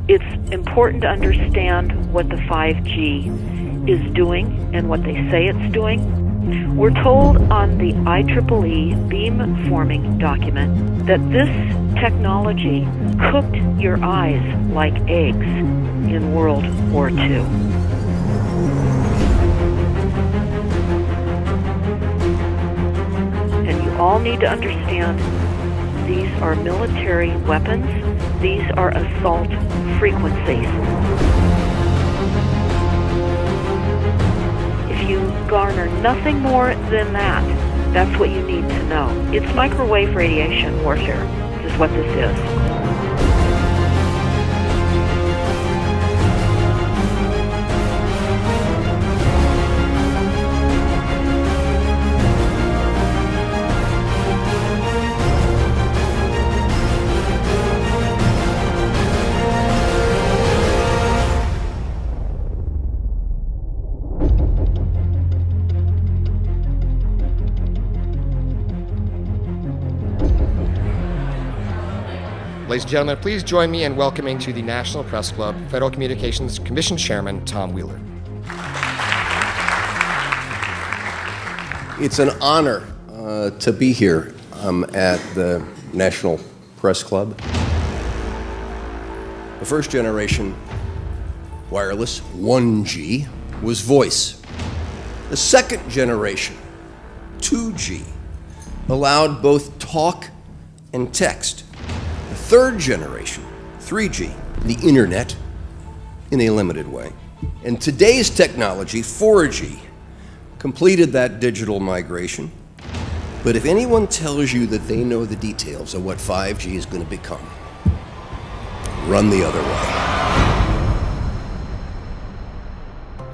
It's important to understand what the 5G is doing and what they say it's doing. We're told on the IEEE beamforming document that this technology cooked your eyes like eggs in World War II. And you all need to understand these are military weapons. These are assault frequencies. If you garner nothing more than that, that's what you need to know. It's microwave radiation warfare, is what this is. Ladies and gentlemen, please join me in welcoming to the National Press Club Federal Communications Commission Chairman Tom Wheeler. It's an honor to be here at the National Press Club. The first generation wireless, 1G, was voice. The second generation, 2G, allowed both talk and text. The third generation, 3G, the internet, in a limited way. And today's technology, 4G, completed that digital migration. But if anyone tells you that they know the details of what 5G is going to become, run the other way.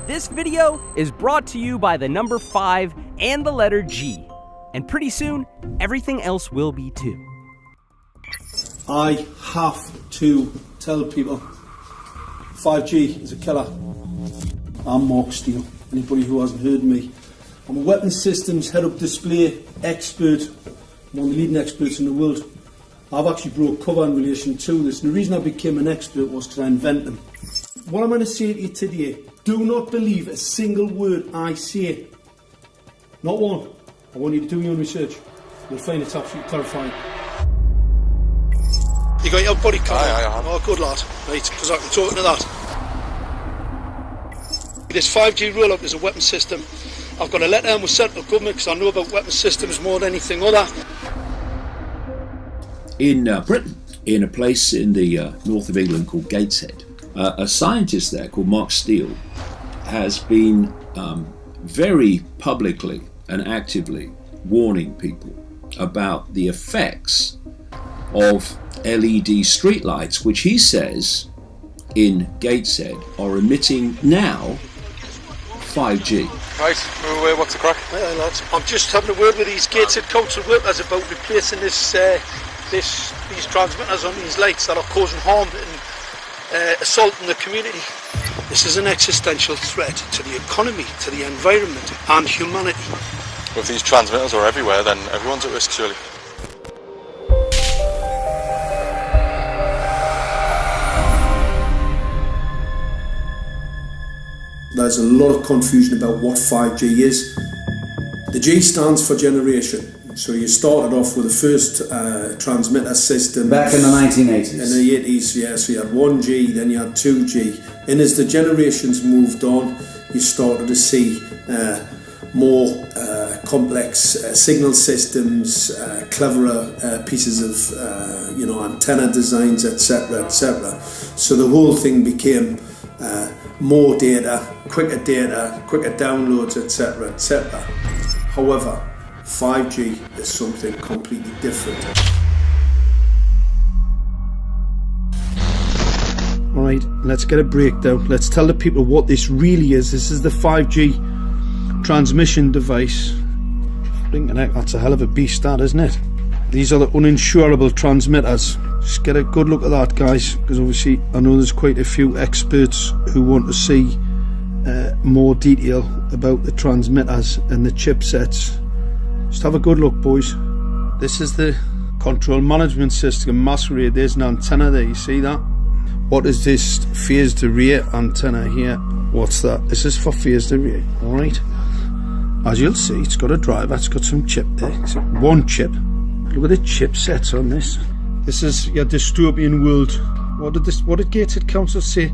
This video is brought to you by the number 5 and the letter G. And pretty soon, everything else will be too. I have to tell people 5G is a killer. I'm Mark Steele. Anybody who hasn't heard me, I'm a weapons systems head-up display expert, one of the leading experts in the world. I've actually brought cover in relation to this, and the reason I became an expert was because I invented them. What I'm going to say to you today, do not believe a single word I say. Not one. I want you to do your own research. You'll find it's absolutely terrifying. You got your body cam? Aye. Oh, good lad. Right, because I can talk to that. This 5G roll-up is a weapon system. I've got a letter in with central government because I know about weapon systems more than anything other. In Britain, in a place in the north of England called Gateshead, a scientist there called Mark Steele has been very publicly and actively warning people about the effects of LED streetlights, which he says in Gateshead are emitting now 5G. Right, what's the crack? Hey, lads. I'm just having a word with these Gateshead council workers about replacing these transmitters on these lights that are causing harm and assaulting the community. This is an existential threat to the economy, to the environment and humanity. If these transmitters are everywhere, then everyone's at risk, surely. There's a lot of confusion about what 5G is. The G stands for generation. So you started off with the first transmitter system. Back in the 1980s. In the 80s, yeah. So you had 1G, then you had 2G. And as the generations moved on, you started to see more complex signal systems, cleverer pieces of antenna designs, etc., etc. So the whole thing became more data, quicker downloads, etc., etc. However, 5G is something completely different. Alright, let's get a breakdown. Let's tell the people what this really is. This is the 5G transmission device. That's a hell of a beast, that, isn't it? These are the uninsurable transmitters. Just get a good look at that, guys, because obviously I know there's quite a few experts who want to see more detail about the transmitters and the chipsets. Just have a good look, boys. This is the control management system masquerade. There's an antenna there, you see that? What is this phased array antenna here? What's that? This is for phased array, alright? As you'll see, it's got a driver, it's got some chip there. It's one chip. Look at the chipsets on this. This is your dystopian world. What did Gateshead Council say?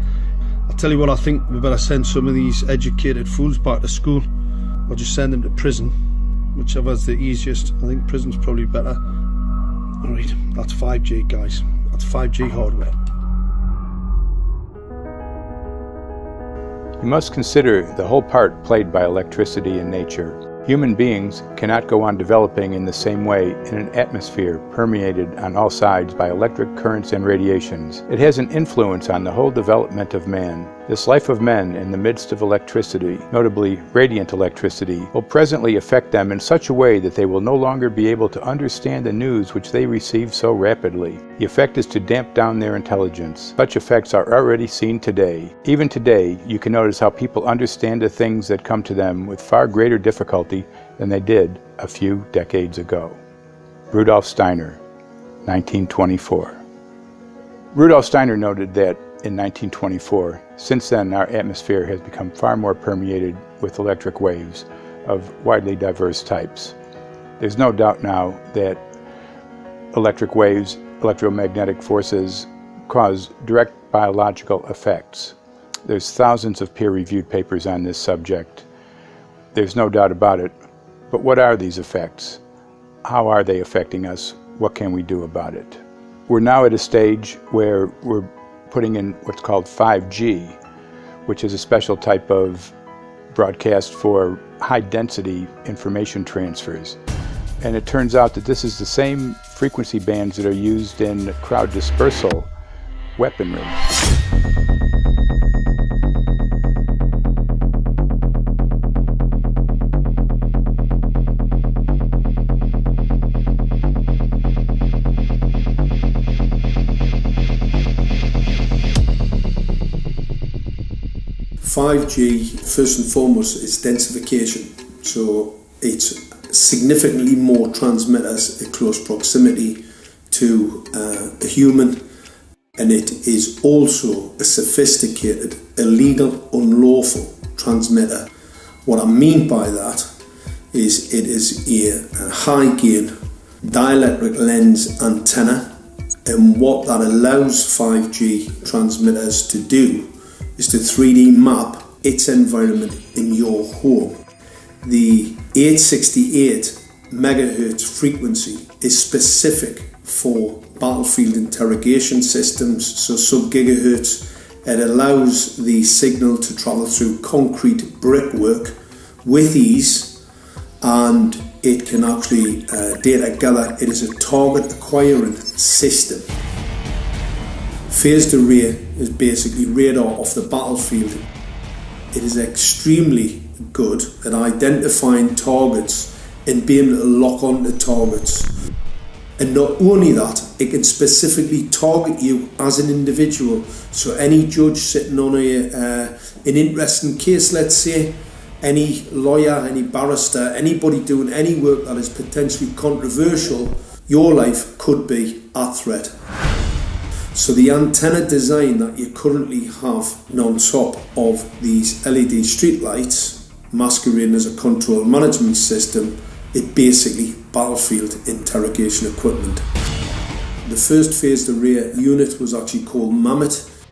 I'll tell you what, I think we better send some of these educated fools back to school, or just send them to prison, whichever's the easiest. I think prison's probably better. Alright, that's 5G, guys. That's 5G hardware. You must consider the whole part played by electricity in nature. Human beings cannot go on developing in the same way in an atmosphere permeated on all sides by electric currents and radiations. It has an influence on the whole development of man. This life of men in the midst of electricity, notably radiant electricity, will presently affect them in such a way that they will no longer be able to understand the news which they receive so rapidly. The effect is to damp down their intelligence. Such effects are already seen today. Even today, you can notice how people understand the things that come to them with far greater difficulty than they did a few decades ago. Rudolf Steiner, 1924. Rudolf Steiner noted that in 1924, since then our atmosphere has become far more permeated with electric waves of widely diverse types. There's no doubt now that electric waves, electromagnetic forces, cause direct biological effects. There's thousands of peer-reviewed papers on this subject. There's no doubt about it. But what are these effects? How are they affecting us? What can we do about it? We're now at a stage where we're putting in what's called 5G, which is a special type of broadcast for high-density information transfers. And it turns out that this is the same frequency bands that are used in crowd dispersal weaponry. 5G, first and foremost, is densification. So it's significantly more transmitters in close proximity to a human, and it is also a sophisticated, illegal, unlawful transmitter. What I mean by that is it is a high gain dielectric lens antenna, and what that allows 5G transmitters to do is to 3D map its environment in your home. The 868 megahertz frequency is specific for battlefield interrogation systems, so sub-gigahertz. It allows the signal to travel through concrete brickwork with ease, and it can actually data gather. It is a target acquiring system. Phased array is basically radar off the battlefield. It is extremely good at identifying targets and being able to lock onto targets. And not only that, it can specifically target you as an individual. So any judge sitting on an interesting case, let's say, any lawyer, any barrister, anybody doing any work that is potentially controversial, your life could be at threat. So the antenna design that you currently have on top of these LED streetlights, masquerading as a control management system, is basically battlefield interrogation equipment. The first phased array unit was actually called Mammoth,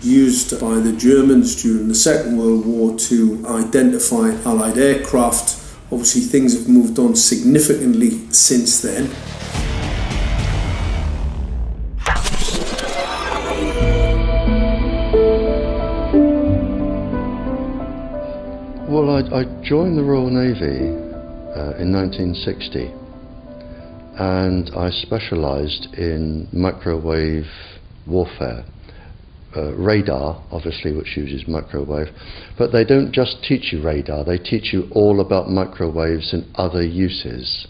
used by the Germans during the Second World War to identify Allied aircraft. Obviously things have moved on significantly since then. Well, I joined the Royal Navy in 1960, and I specialised in microwave warfare. Radar, obviously, which uses microwave, but they don't just teach you radar, they teach you all about microwaves and other uses.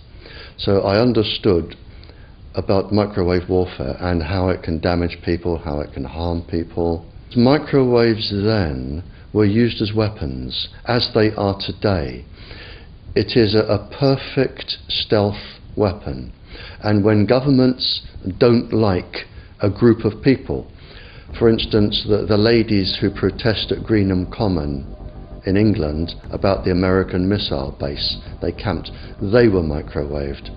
So I understood about microwave warfare and how it can damage people, how it can harm people. Microwaves then were used as weapons, as they are today. It is a perfect stealth weapon, and when governments don't like a group of people, For instance, the ladies who protest at Greenham Common in England about the American missile base they camped, they were microwaved.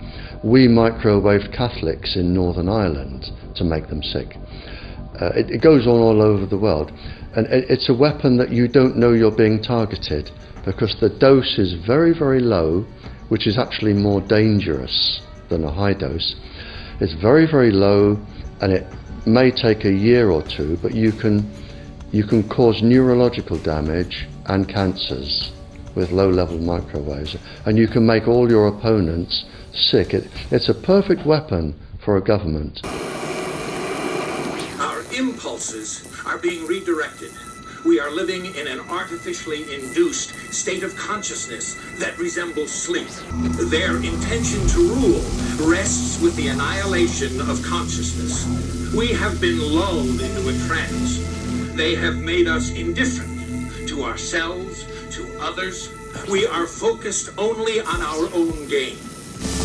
We microwaved Catholics in Northern Ireland to make them sick. It goes on all over the world, and it's a weapon that you don't know you're being targeted, because the dose is very, very low, which is actually more dangerous than a high dose. It's very, very low, and it may take a year or two, but you can cause neurological damage and cancers with low-level microwaves, and you can make all your opponents sick. It's a perfect weapon for a government. Our impulses are being redirected. We are living in an artificially induced state of consciousness that resembles sleep. Their intention to rule rests with the annihilation of consciousness. We have been lulled into a trance. They have made us indifferent to ourselves, to others. We are focused only on our own gain.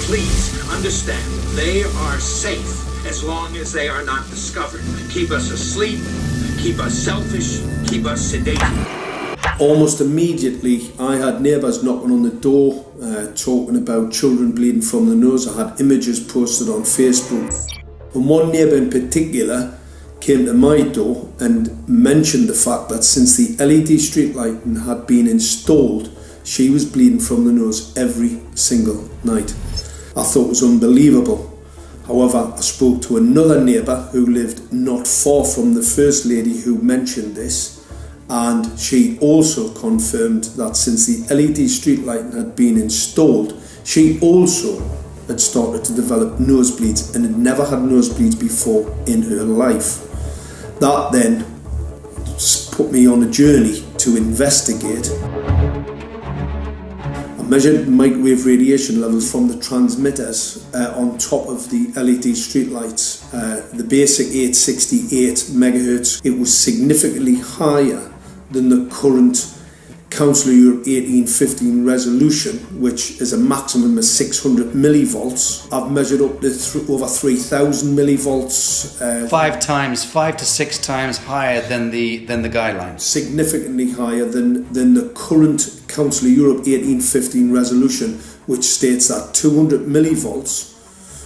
Please understand, they are safe as long as they are not discovered. Keep us asleep, keep us selfish, keep us sedated. Almost immediately, I had neighbours knocking on the door, talking about children bleeding from the nose. I had images posted on Facebook. And one neighbour in particular came to my door and mentioned the fact that since the LED street lighting had been installed, she was bleeding from the nose every single night. I thought it was unbelievable. However, I spoke to another neighbour who lived not far from the first lady who mentioned this, and she also confirmed that since the LED street lighting had been installed, she also had started to develop nosebleeds and had never had nosebleeds before in her life. That then put me on a journey to investigate. I measured microwave radiation levels from the transmitters on top of the LED streetlights. The basic 868 megahertz, it was significantly higher than the current Council of Europe 1815 resolution, which is a maximum of 600 millivolts. I've measured up to over 3,000 millivolts. 5 to 6 times higher than the guidelines. Significantly higher than the current Council of Europe 1815 resolution, which states that 200 millivolts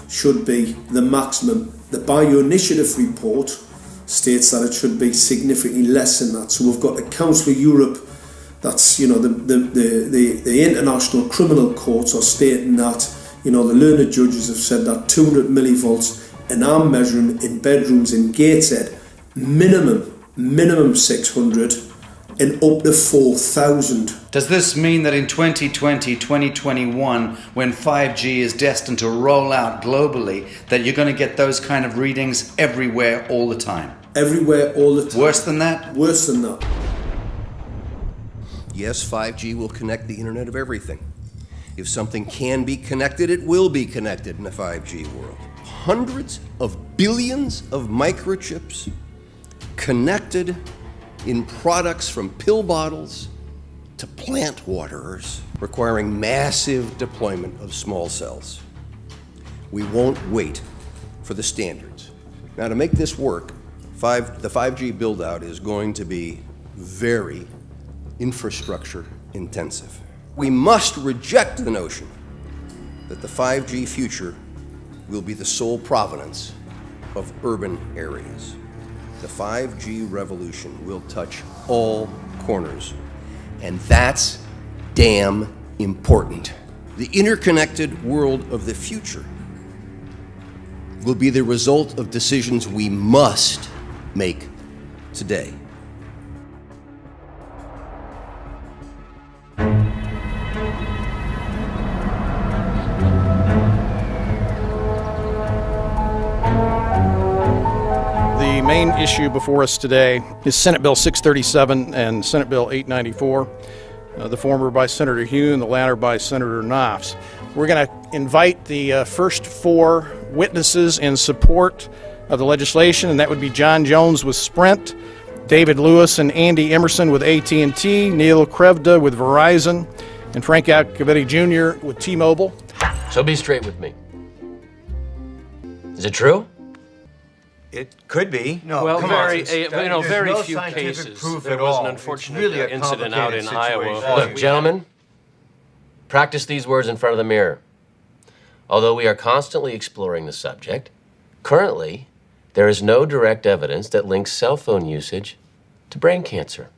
should be the maximum. The Bioinitiative report states that it should be significantly less than that. So we've got the Council of Europe, that's, you know, the international criminal courts are stating that, you know, the learned judges have said that 200 millivolts, and I'm measuring in bedrooms in Gateshead, minimum 600 and up to 4,000. Does this mean that in 2020, 2021, when 5G is destined to roll out globally, that you're going to get those kind of readings everywhere all the time? Everywhere all the time. Worse than that? Worse than that. Yes, 5G will connect the Internet of everything. If something can be connected, it will be connected in the 5G world. Hundreds of billions of microchips connected in products from pill bottles to plant waterers, requiring massive deployment of small cells. We won't wait for the standards. Now, to make this work, the 5G build-out is going to be very infrastructure intensive. We must reject the notion that the 5G future will be the sole provenance of urban areas. The 5G revolution will touch all corners, and that's damn important. The interconnected world of the future will be the result of decisions we must make today. The main issue before us today is Senate Bill 637 and Senate Bill 894, the former by Senator Hugh and the latter by Senator Knopf. We're going to invite the first four witnesses in support of the legislation, and that would be John Jones with Sprint, David Lewis and Andy Emerson with AT&T, Neil Krevda with Verizon, and Frank Iacovetti Jr. with T-Mobile. So be straight with me. Is it true? It could be. No, well, very few cases. There was an unfortunate incident out in Iowa. Look, gentlemen, practice these words in front of the mirror. Although we are constantly exploring the subject, currently, there is no direct evidence that links cell phone usage to brain cancer.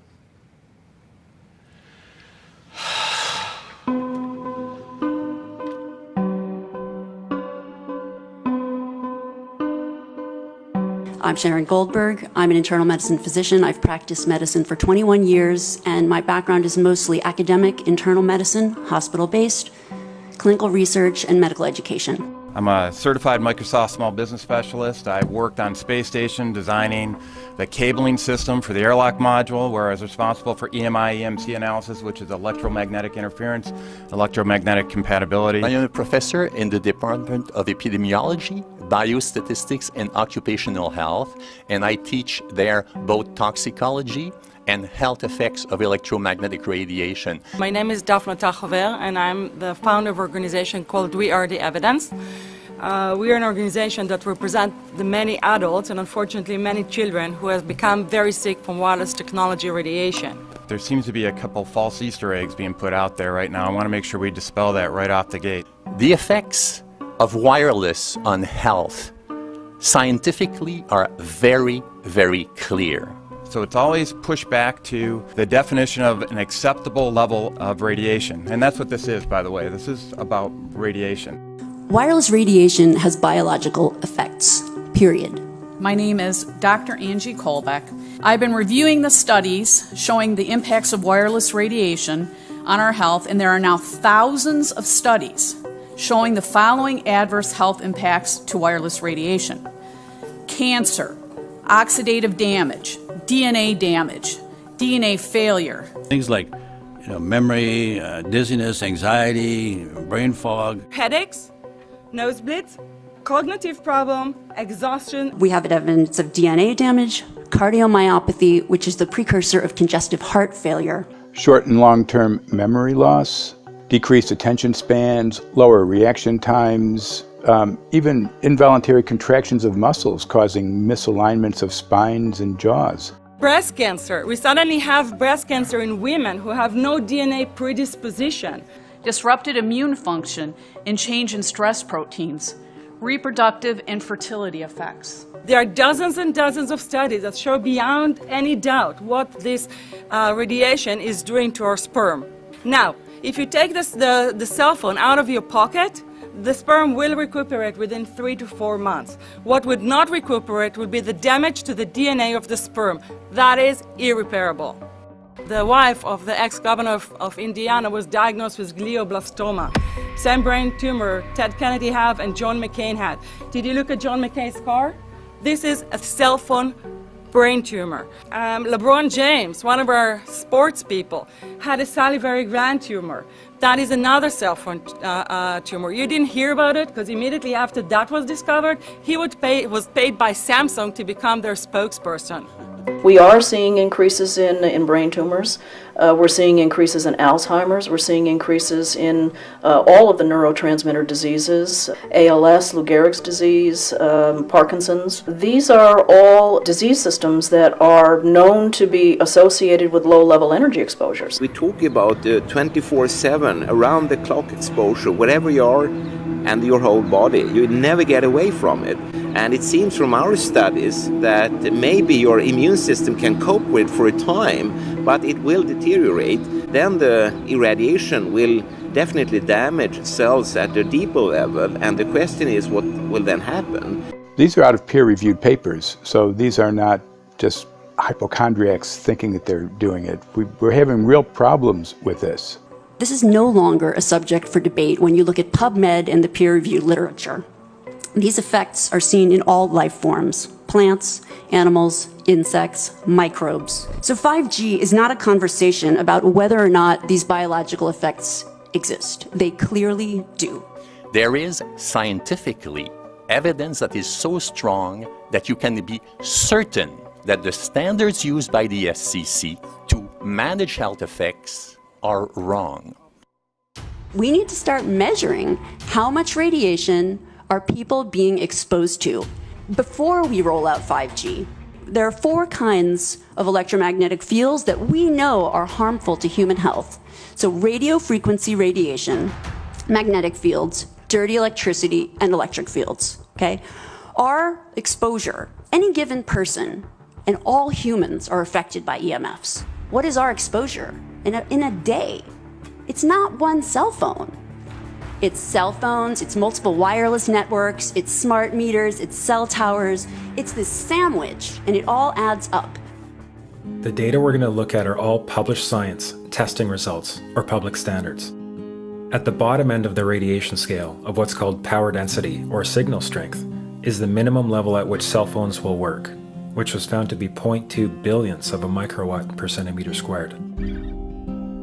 I'm Sharon Goldberg. I'm an internal medicine physician. I've practiced medicine for 21 years, and my background is mostly academic, internal medicine, hospital-based, clinical research, and medical education. I'm a certified Microsoft small business specialist. I worked on space station designing the cabling system for the airlock module, where I was responsible for EMI, EMC analysis, which is electromagnetic interference, electromagnetic compatibility. I am a professor in the Department of Epidemiology, Biostatistics, and Occupational Health, and I teach there both toxicology and health effects of electromagnetic radiation. My name is Daphne Tachover, and I'm the founder of an organization called We Are the Evidence. We are an organization that represents the many adults and unfortunately many children who have become very sick from wireless technology radiation. There seems to be a couple false Easter eggs being put out there right now. I want to make sure we dispel that right off the gate. The effects of wireless on health scientifically are very, very clear. So it's always pushed back to the definition of an acceptable level of radiation. And that's what this is, by the way. This is about radiation. Wireless radiation has biological effects, period. My name is Dr. Angie Kolbeck. I've been reviewing the studies showing the impacts of wireless radiation on our health, and there are now thousands of studies showing the following adverse health impacts to wireless radiation: cancer, oxidative damage, DNA damage, DNA failure. Things like memory, dizziness, anxiety, brain fog. Headaches, nosebleeds, cognitive problem, exhaustion. We have evidence of DNA damage, cardiomyopathy, which is the precursor of congestive heart failure. Short and long-term memory loss, decreased attention spans, lower reaction times, even involuntary contractions of muscles causing misalignments of spines and jaws. Breast cancer. We suddenly have breast cancer in women who have no DNA predisposition. Disrupted immune function and change in stress proteins, reproductive and fertility effects. There are dozens and dozens of studies that show beyond any doubt what this radiation is doing to our sperm. Now, if you take the cell phone out of your pocket, the sperm will recuperate within 3 to 4 months. What would not recuperate would be the damage to the DNA of the sperm. That is irreparable. The wife of the ex-governor of Indiana was diagnosed with glioblastoma. Same brain tumor Ted Kennedy had and John McCain had. Did you look at John McCain's car? This is a cell phone brain tumor. LeBron James, one of our sports people, had a salivary gland tumor. That is another cell phone tumor. You didn't hear about it because immediately after that was discovered, he was paid by Samsung to become their spokesperson. We are seeing increases in brain tumors. We're seeing increases in Alzheimer's. We're seeing increases in all of the neurotransmitter diseases, ALS, Lou Gehrig's disease, Parkinson's. These are all disease systems that are known to be associated with low-level energy exposures. We talk about 24/7, around-the-clock exposure, wherever you are and your whole body. You never get away from it. And it seems from our studies that maybe your immune system can cope with for a time, but it will deteriorate. Then the irradiation will definitely damage cells at a deeper level, and the question is what will then happen? These are out of peer-reviewed papers, so these are not just hypochondriacs thinking that they're doing it. We're having real problems with this. This is no longer a subject for debate when you look at PubMed and the peer-reviewed literature. These effects are seen in all life forms: plants, animals, insects, microbes. So 5G is not a conversation about whether or not these biological effects exist. They clearly do. There is scientifically evidence that is so strong that you can be certain that the standards used by the FCC to manage health effects are wrong. We need to start measuring how much radiation are people being exposed to. before we roll out 5G, there are 4 kinds of electromagnetic fields that we know are harmful to human health. So radio frequency radiation, magnetic fields, dirty electricity, and electric fields, okay? Our exposure, any given person, and all humans are affected by EMFs. What is our exposure in a day? It's not one cell phone. It's cell phones, it's multiple wireless networks, it's smart meters, it's cell towers. It's this sandwich, and it all adds up. The data we're going to look at are all published science, testing results, or public standards. At the bottom end of the radiation scale of what's called power density or signal strength is the minimum level at which cell phones will work, which was found to be 0.2 billionths of a microwatt per centimeter squared.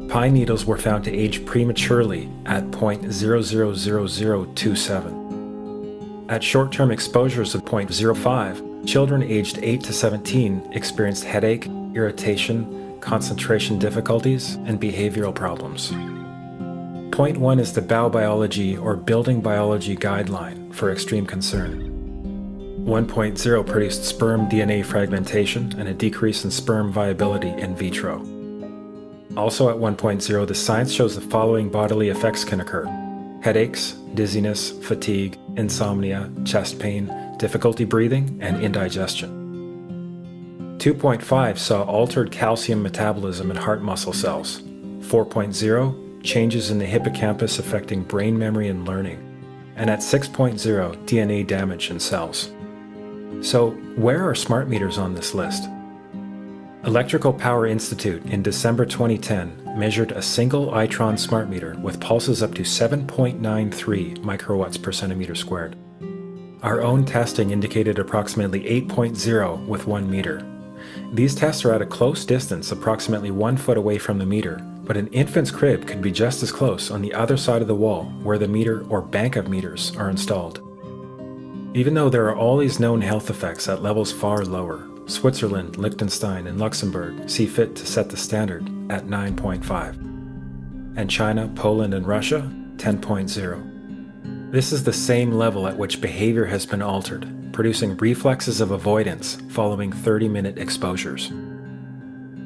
Pine needles were found to age prematurely at 0.000027. At short-term exposures of 0.05, children aged 8 to 17 experienced headache, irritation, concentration difficulties, and behavioral problems. 0.1 is the biobiology or building biology guideline for extreme concern. 1.0 produced sperm DNA fragmentation and a decrease in sperm viability in vitro. Also at 1.0, the science shows the following bodily effects can occur: headaches, dizziness, fatigue, insomnia, chest pain, difficulty breathing, and indigestion. 2.5 saw altered calcium metabolism in heart muscle cells. 4.0, changes in the hippocampus affecting brain memory and learning. And at 6.0, DNA damage in cells. So, where are smart meters on this list? Electrical Power Institute in December 2010 measured a single Itron smart meter with pulses up to 7.93 microwatts per centimeter squared. Our own testing indicated approximately 8.0 with 1 meter. These tests are at a close distance, approximately 1 foot away from the meter, but an infant's crib could be just as close on the other side of the wall where the meter or bank of meters are installed. Even though there are all these known health effects at levels far lower, Switzerland, Liechtenstein, and Luxembourg see fit to set the standard at 9.5. And China, Poland, and Russia, 10.0. This is the same level at which behavior has been altered, producing reflexes of avoidance following 30-minute exposures.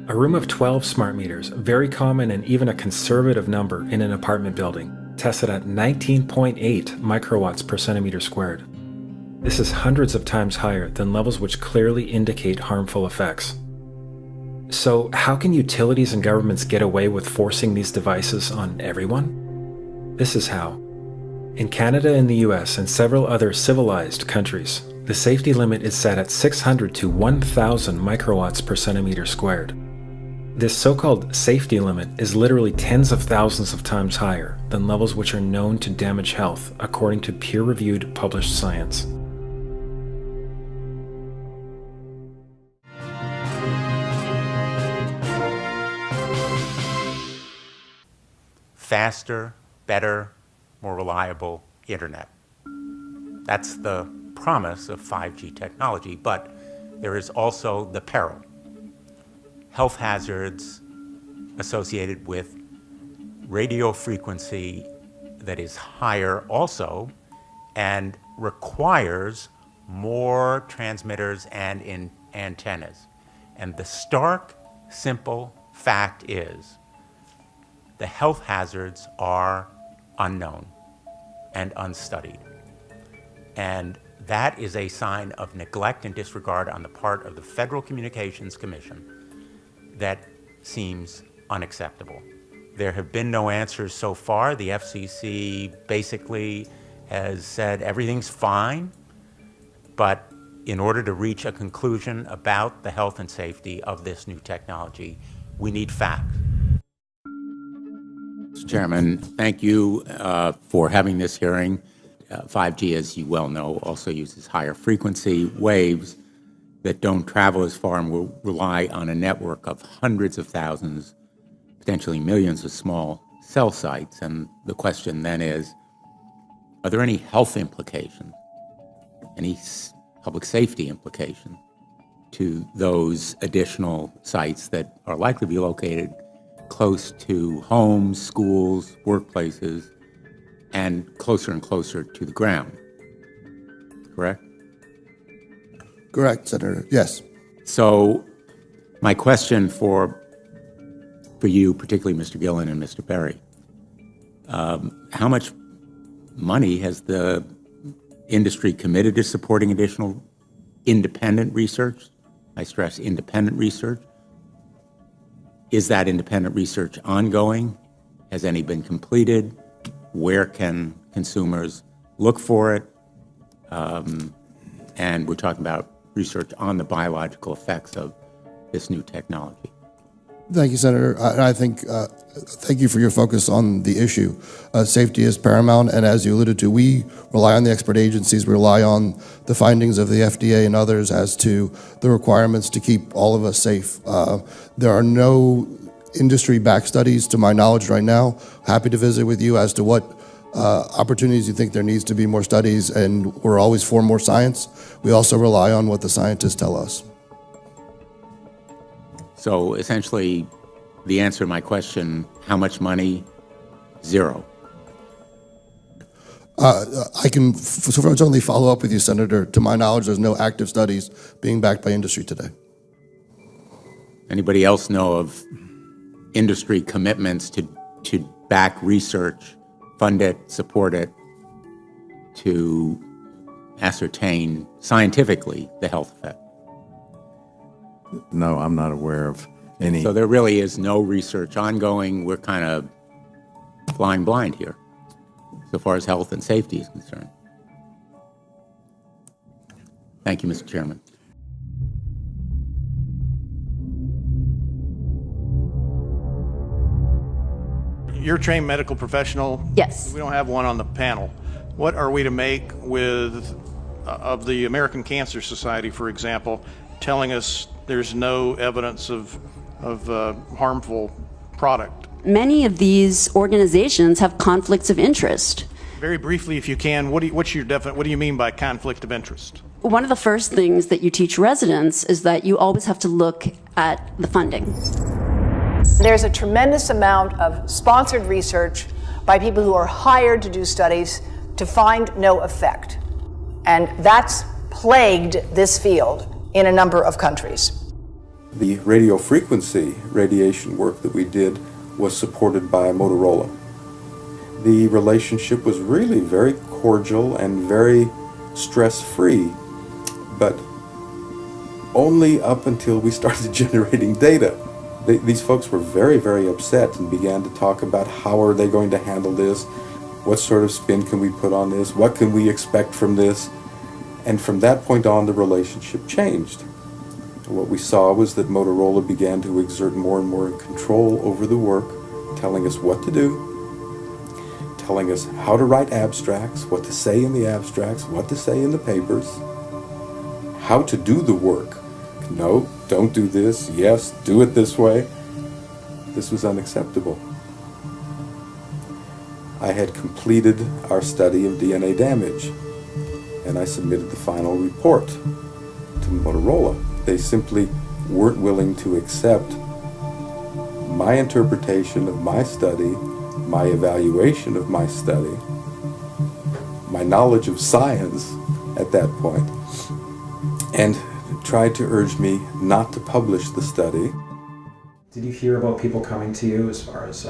A room of 12 smart meters, very common and even a conservative number in an apartment building, tested at 19.8 microwatts per centimeter squared. This is hundreds of times higher than levels which clearly indicate harmful effects. So, how can utilities and governments get away with forcing these devices on everyone? This is how. In Canada and the US and several other civilized countries, the safety limit is set at 600 to 1,000 microwatts per centimeter squared. This so-called safety limit is literally tens of thousands of times higher than levels which are known to damage health according to peer-reviewed published science. Faster, better, more reliable internet. That's the promise of 5G technology, but there is also the peril. Health hazards associated with radio frequency that is higher also and requires more transmitters and antennas. And the stark, simple fact is the health hazards are unknown and unstudied. And that is a sign of neglect and disregard on the part of the Federal Communications Commission that seems unacceptable. There have been no answers so far. The FCC basically has said everything's fine, but in order to reach a conclusion about the health and safety of this new technology, we need facts. Mr. Chairman, thank you for having this hearing. 5G, as you well know, also uses higher frequency waves that don't travel as far and will rely on a network of hundreds of thousands, potentially millions of small cell sites. And the question then is, are there any health implications, any public safety implications to those additional sites that are likely to be located close to homes, schools, workplaces, and closer to the ground, correct? Correct, Senator. Yes. So my question for you, particularly Mr. Gillen and Mr. Perry, how much money has the industry committed to supporting additional independent research? I stress independent research. Is that independent research ongoing? Has any been completed? Where can consumers look for it? And we're talking about research on the biological effects of this new technology. Thank you, Senator. I think, thank you for your focus on the issue. Safety is paramount, and as you alluded to, we rely on the expert agencies, we rely on the findings of the FDA and others as to the requirements to keep all of us safe. There are no industry-backed studies, to my knowledge right now. Happy to visit with you as to what opportunities you think there needs to be more studies, and we're always for more science. We also rely on what the scientists tell us. So essentially, the answer to my question, how much money? Zero. I can certainly follow up with you, Senator. To my knowledge, there's no active studies being backed by industry today. Anybody else know of industry commitments to back research, fund it, support it, to ascertain scientifically the health effect? No, I'm not aware of any. So there really is no research ongoing. We're kind of flying blind here, so far as health and safety is concerned. Thank you, Mr. Chairman. You're a trained medical professional. Yes. We don't have one on the panel. What are we to make with of the American Cancer Society, for example, telling us there's no evidence of harmful product? Many of these organizations have conflicts of interest. Very briefly, if you can, what do you mean by conflict of interest? One of the first things that you teach residents is that you always have to look at the funding. There's a tremendous amount of sponsored research by people who are hired to do studies to find no effect. And that's plagued this field in a number of countries. The radio frequency radiation work that we did was supported by Motorola. The relationship was really very cordial and very stress-free, but only up until we started generating data. These folks were very, very upset and began to talk about how are they going to handle this, what sort of spin can we put on this, what can we expect from this, and from that point on the relationship changed. What we saw was that Motorola began to exert more and more control over the work, telling us what to do, telling us how to write abstracts, what to say in the abstracts, what to say in the papers, how to do the work. No, don't do this. Yes, do it this way. This was unacceptable. I had completed our study of DNA damage, and I submitted the final report to Motorola. They simply weren't willing to accept my interpretation of my study, my evaluation of my study, my knowledge of science at that point, and tried to urge me not to publish the study. Did you hear about people coming to you as far as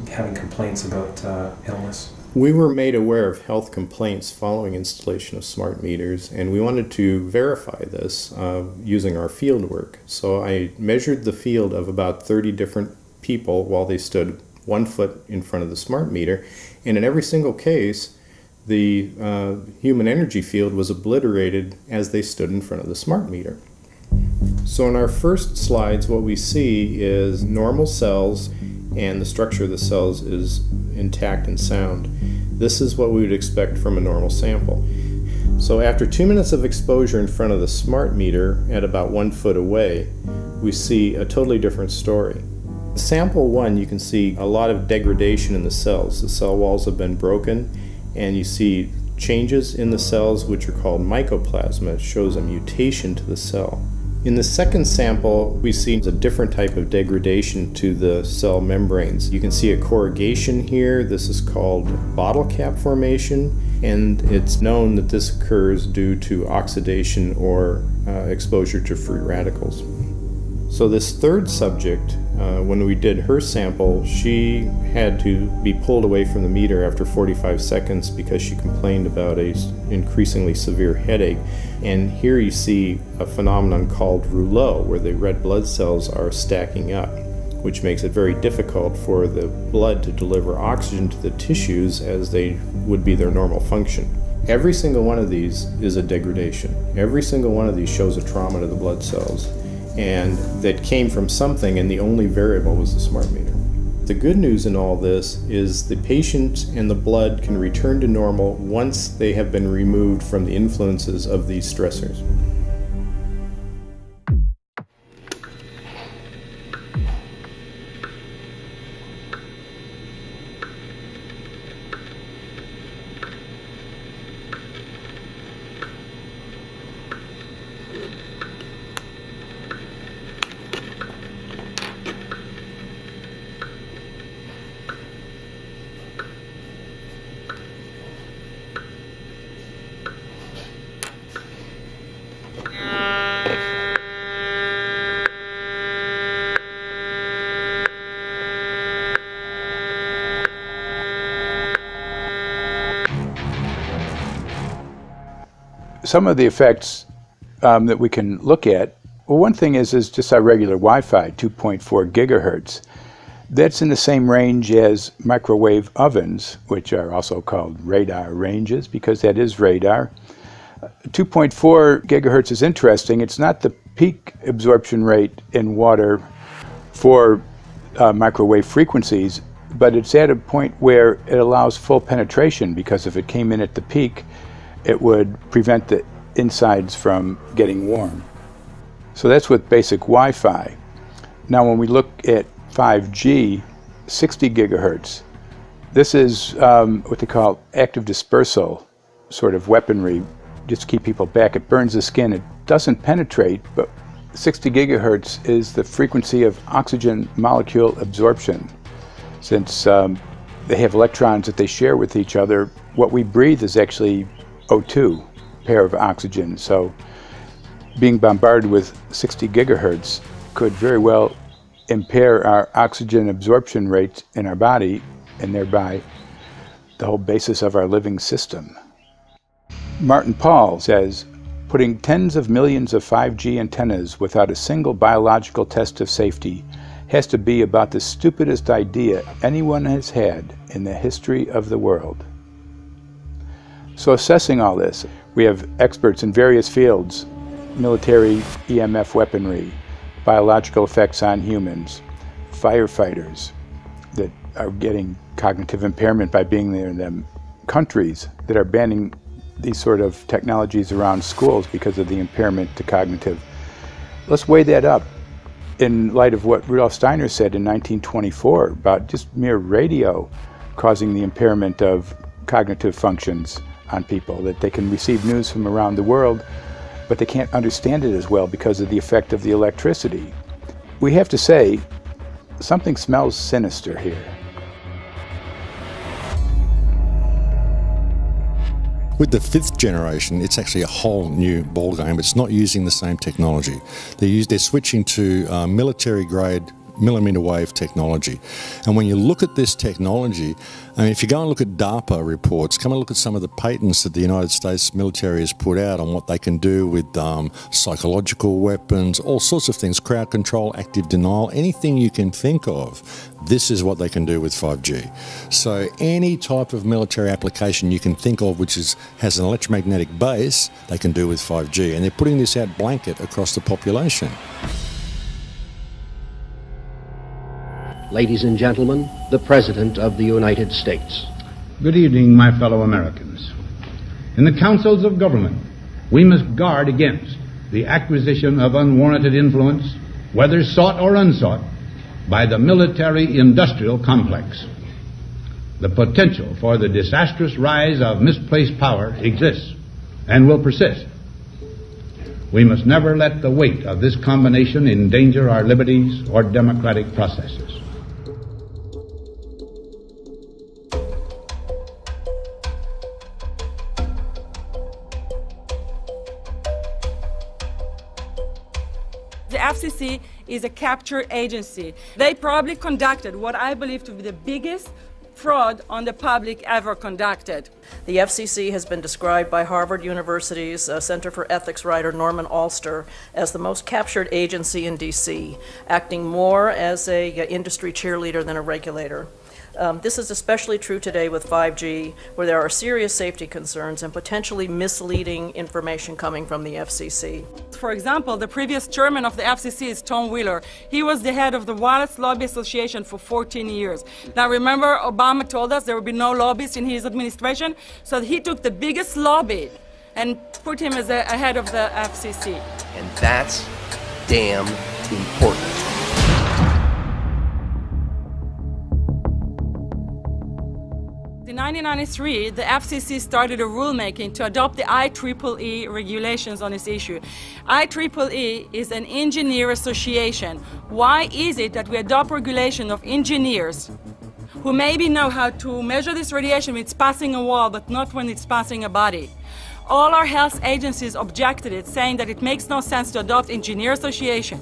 having complaints about illness? We were made aware of health complaints following installation of smart meters, and we wanted to verify this using our field work. So I measured the field of about 30 different people while they stood 1 foot in front of the smart meter, and in every single case, the human energy field was obliterated as they stood in front of the smart meter. So in our first slides, what we see is normal cells, and the structure of the cells is intact and sound. This is what we would expect from a normal sample. So after 2 minutes of exposure in front of the smart meter at about 1 foot away, we see a totally different story. Sample 1, you can see a lot of degradation in the cells. The cell walls have been broken, and you see changes in the cells which are called mycoplasma. It shows a mutation to the cell. In the second sample, we see a different type of degradation to the cell membranes. You can see a corrugation here. This is called bottle cap formation. and it's known that this occurs due to oxidation or exposure to free radicals. So this third subject, when we did her sample, she had to be pulled away from the meter after 45 seconds because she complained about an increasingly severe headache. And here you see a phenomenon called rouleau, where the red blood cells are stacking up, which makes it very difficult for the blood to deliver oxygen to the tissues as they would be their normal function. Every single one of these is a degradation. Every single one of these shows a trauma to the blood cells, and that came from something, and the only variable was the smart meter. The good news in all this is the patient and the blood can return to normal once they have been removed from the influences of these stressors. Some of the effects that we can look at, well, one thing is just our regular Wi-Fi, 2.4 gigahertz. That's in the same range as microwave ovens, which are also called radar ranges, because that is radar. 2.4 gigahertz is interesting. It's not the peak absorption rate in water for microwave frequencies, but it's at a point where it allows full penetration, because if it came in at the peak, it would prevent the insides from getting warm. So that's with basic Wi-Fi. Now when we look at 5G, 60 gigahertz, this is what they call active dispersal sort of weaponry, just to keep people back. It burns the skin. It doesn't penetrate, but 60 gigahertz is the frequency of oxygen molecule absorption. Since they have electrons that they share with each other, what we breathe is actually O2, pair of oxygen. So being bombarded with 60 gigahertz could very well impair our oxygen absorption rate in our body, and thereby the whole basis of our living system. Martin Pall says, putting tens of millions of 5G antennas without a single biological test of safety has to be about the stupidest idea anyone has had in the history of the world. So assessing all this, we have experts in various fields: military EMF weaponry, biological effects on humans, firefighters that are getting cognitive impairment by being there in them, countries that are banning these sort of technologies around schools because of the impairment to cognitive. Let's weigh that up in light of what Rudolf Steiner said in 1924 about just mere radio causing the impairment of cognitive functions on people, that they can receive news from around the world, but they can't understand it as well because of the effect of the electricity. We have to say, something smells sinister here. With the 5th generation, it's actually a whole new ballgame. It's not using the same technology. They're switching to military-grade millimeter wave technology. And when you look at this technology, I mean, if you go and look at DARPA reports, come and look at some of the patents that the United States military has put out on what they can do with psychological weapons, all sorts of things, crowd control, active denial, anything you can think of, this is what they can do with 5G. So any type of military application you can think of which has an electromagnetic base, they can do with 5G. And they're putting this out blanket across the population. Ladies and gentlemen, the President of the United States. Good evening, my fellow Americans. In the councils of government, we must guard against the acquisition of unwarranted influence, whether sought or unsought, by the military-industrial complex. The potential for the disastrous rise of misplaced power exists and will persist. We must never let the weight of this combination endanger our liberties or democratic processes. The FCC is a capture agency. They probably conducted what I believe to be the biggest fraud on the public ever conducted. The FCC has been described by Harvard University's Center for Ethics writer Norman Alster as the most captured agency in D.C., acting more as an industry cheerleader than a regulator. This is especially true today with 5G, where there are serious safety concerns and potentially misleading information coming from the FCC. For example, the previous chairman of the FCC is Tom Wheeler. He was the head of the Wireless Lobby Association for 14 years. Now remember, Obama told us there would be no lobbyists in his administration, so he took the biggest lobby and put him as a head of the FCC. And that's damn important. In 1993, the FCC started a rulemaking to adopt the IEEE regulations on this issue. IEEE is an engineer association. Why is it that we adopt regulation of engineers who maybe know how to measure this radiation when it's passing a wall, but not when it's passing a body? All our health agencies objected it, saying that it makes no sense to adopt engineer association,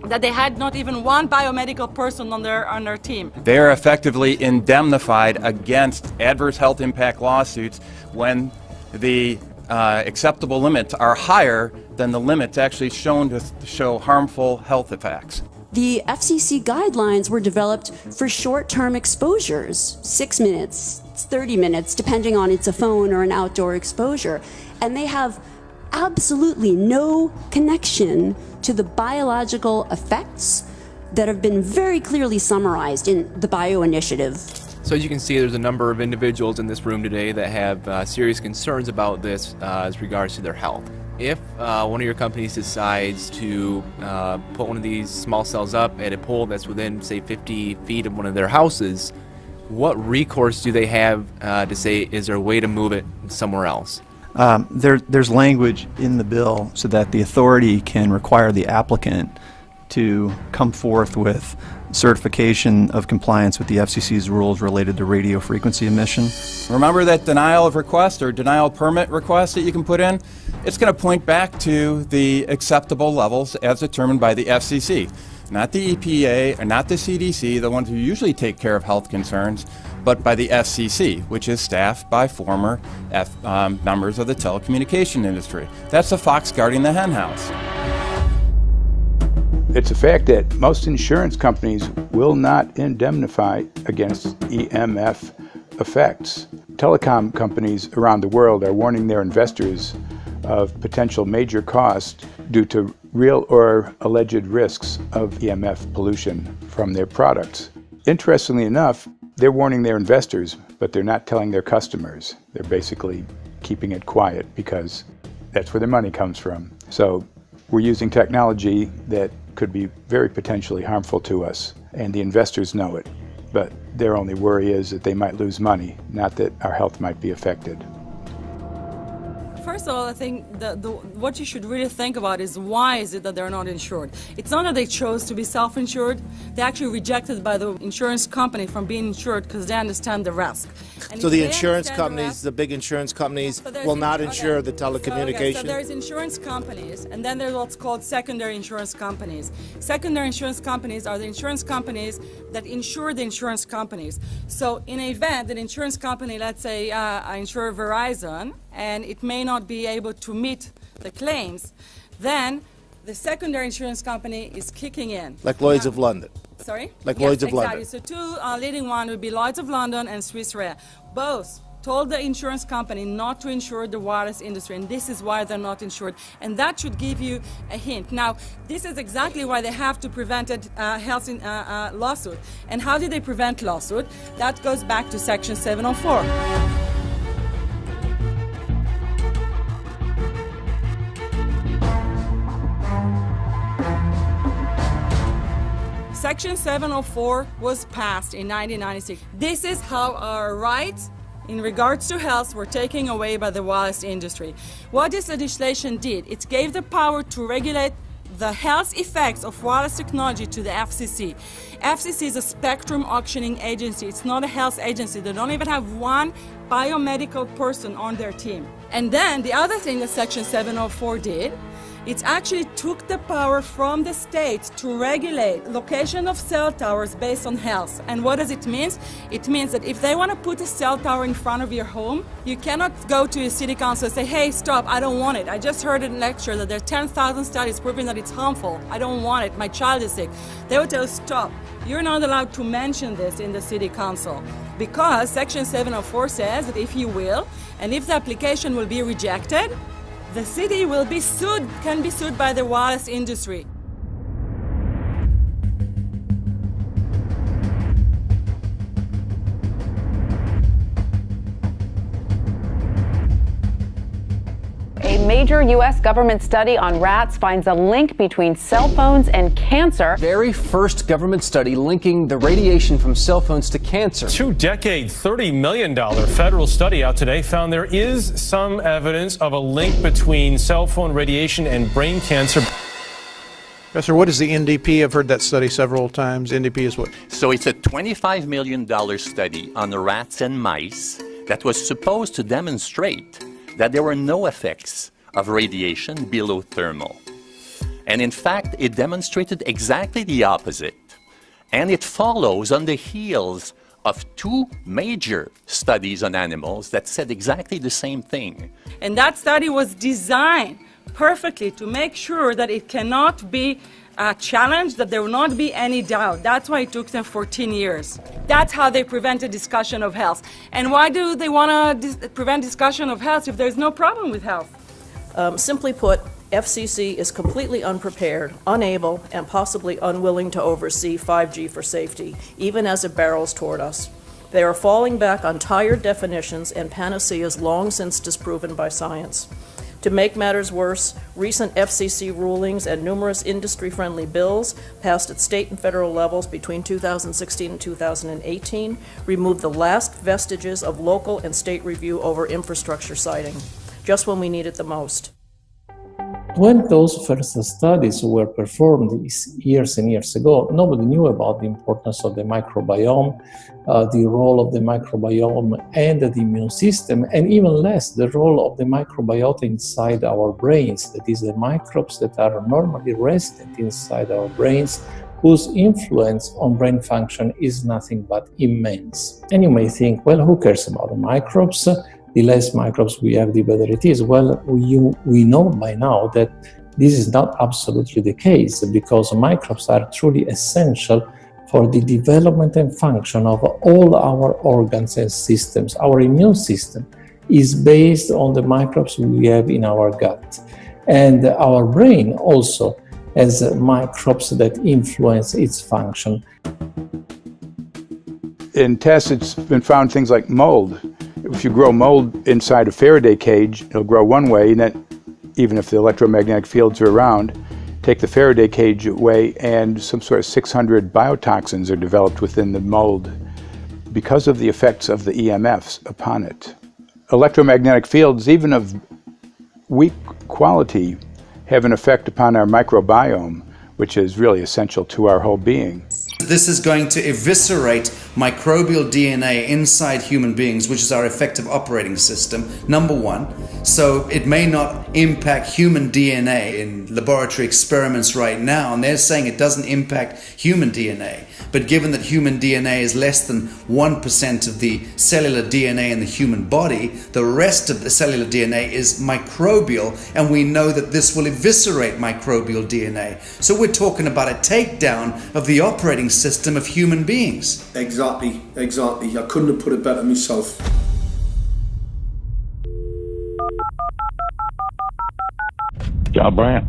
that they had not even one biomedical person on their team. They are effectively indemnified against adverse health impact lawsuits when the acceptable limits are higher than the limits actually shown to show harmful health effects. The FCC guidelines were developed for short-term exposures, 6 minutes, 30 minutes, depending on it's a phone or an outdoor exposure. And they have absolutely no connection to the biological effects that have been very clearly summarized in the Bio Initiative. So as you can see, there's a number of individuals in this room today that have serious concerns about this as regards to their health. If one of your companies decides to put one of these small cells up at a pole that's within, say, 50 feet of one of their houses, what recourse do they have to say, is there a way to move it somewhere else? There's language in the bill so that the authority can require the applicant to come forth with certification of compliance with the FCC's rules related to radio frequency emission. Remember that denial of request or denial permit request that you can put in? It's going to point back to the acceptable levels as determined by the FCC. Not the EPA or not the CDC, the ones who usually take care of health concerns, but by the FCC, which is staffed by former members of the telecommunication industry. That's the fox guarding the hen house. It's a fact that most insurance companies will not indemnify against EMF effects. Telecom companies around the world are warning their investors of potential major costs due to real or alleged risks of EMF pollution from their products. Interestingly enough, they're warning their investors, but they're not telling their customers. They're basically keeping it quiet because that's where their money comes from. So we're using technology that could be very potentially harmful to us, and the investors know it. But their only worry is that they might lose money, not that our health might be affected. First of all, I think what you should really think about is why is it that they're not insured? It's not that they chose to be self-insured. They actually rejected by the insurance company from being insured because they understand the risk. And so the insurance companies, the big insurance companies, will not insure the telecommunication? So there's insurance companies, and then there's what's called secondary insurance companies. Secondary insurance companies are the insurance companies that insure the insurance companies. So in an event, an insurance company, let's say I insure Verizon, and it may not be able to meet the claims, then the secondary insurance company is kicking in. Like Lloyd's of London? Sorry? Like yes, Lloyd's of exactly. London? So two leading ones would be Lloyd's of London and Swiss Re. Both told the insurance company not to insure the wireless industry, and this is why they're not insured. And that should give you a hint. Now, this is exactly why they have to prevent a health lawsuit. And how do they prevent lawsuit? That goes back to Section 704. Section 704 was passed in 1996. This is how our rights in regards to health were taken away by the wireless industry. What this legislation did, it gave the power to regulate the health effects of wireless technology to the FCC. FCC is a spectrum auctioning agency. It's not a health agency. They don't even have one biomedical person on their team. And then the other thing that Section 704 did, It actually took the power from the states to regulate location of cell towers based on health. And what does it mean? It means that if they want to put a cell tower in front of your home, you cannot go to your city council and say, hey, stop, I don't want it. I just heard in a lecture that there are 10,000 studies proving that it's harmful. I don't want it. My child is sick. They will tell you, stop. You're not allowed to mention this in the city council because Section 704 says that if you will, and if the application will be rejected, the city will be sued, can be sued by the wireless industry. A major U.S. government study on rats finds a link between cell phones and cancer. Very first government study linking the radiation from cell phones to cancer. Two-decade, $30 million federal study out today found there is some evidence of a link between cell phone radiation and brain cancer. Professor, what is the NDP? I've heard that study several times. NDP is what? So it's a $25 million study on rats and mice that was supposed to demonstrate that there were no effects of radiation below thermal. And in fact, it demonstrated exactly the opposite. And it follows on the heels of two major studies on animals that said exactly the same thing. And that study was designed perfectly to make sure that it cannot be challenged, that there will not be any doubt. That's why it took them 14 years. That's how they prevented discussion of health. And why do they want to prevent discussion of health if there's no problem with health? Simply put, FCC is completely unprepared, unable, and possibly unwilling to oversee 5G for safety, even as it barrels toward us. They are falling back on tired definitions and panaceas long since disproven by science. To make matters worse, recent FCC rulings and numerous industry-friendly bills passed at state and federal levels between 2016 and 2018 removed the last vestiges of local and state review over infrastructure siting, just when we need it the most. When those first studies were performed years and years ago, nobody knew about the importance of the microbiome, the role of the microbiome and the immune system, and even less the role of the microbiota inside our brains, that is, the microbes that are normally resident inside our brains, whose influence on brain function is nothing but immense. And you may think, well, who cares about the microbes? The less microbes we have, the better it is. Well, we know by now that this is not absolutely the case, because microbes are truly essential for the development and function of all our organs and systems. Our immune system is based on the microbes we have in our gut. And our brain also has microbes that influence its function. In tests, it's been found things like mold. If you grow mold inside a Faraday cage, it'll grow one way, and then even if the electromagnetic fields are around, take the Faraday cage away and some sort of 600 biotoxins are developed within the mold because of the effects of the EMFs upon it. Electromagnetic fields, even of weak quality, have an effect upon our microbiome, which is really essential to our whole being. This is going to eviscerate microbial DNA inside human beings, which is our effective operating system, number one. So it may not impact human DNA in laboratory experiments right now, and they're saying it doesn't impact human DNA. But given that human DNA is less than 1% of the cellular DNA in the human body, the rest of the cellular DNA is microbial, and we know that this will eviscerate microbial DNA. So we're talking about a takedown of the operating system of human beings. Exactly. I couldn't have put it better myself. John Brandt.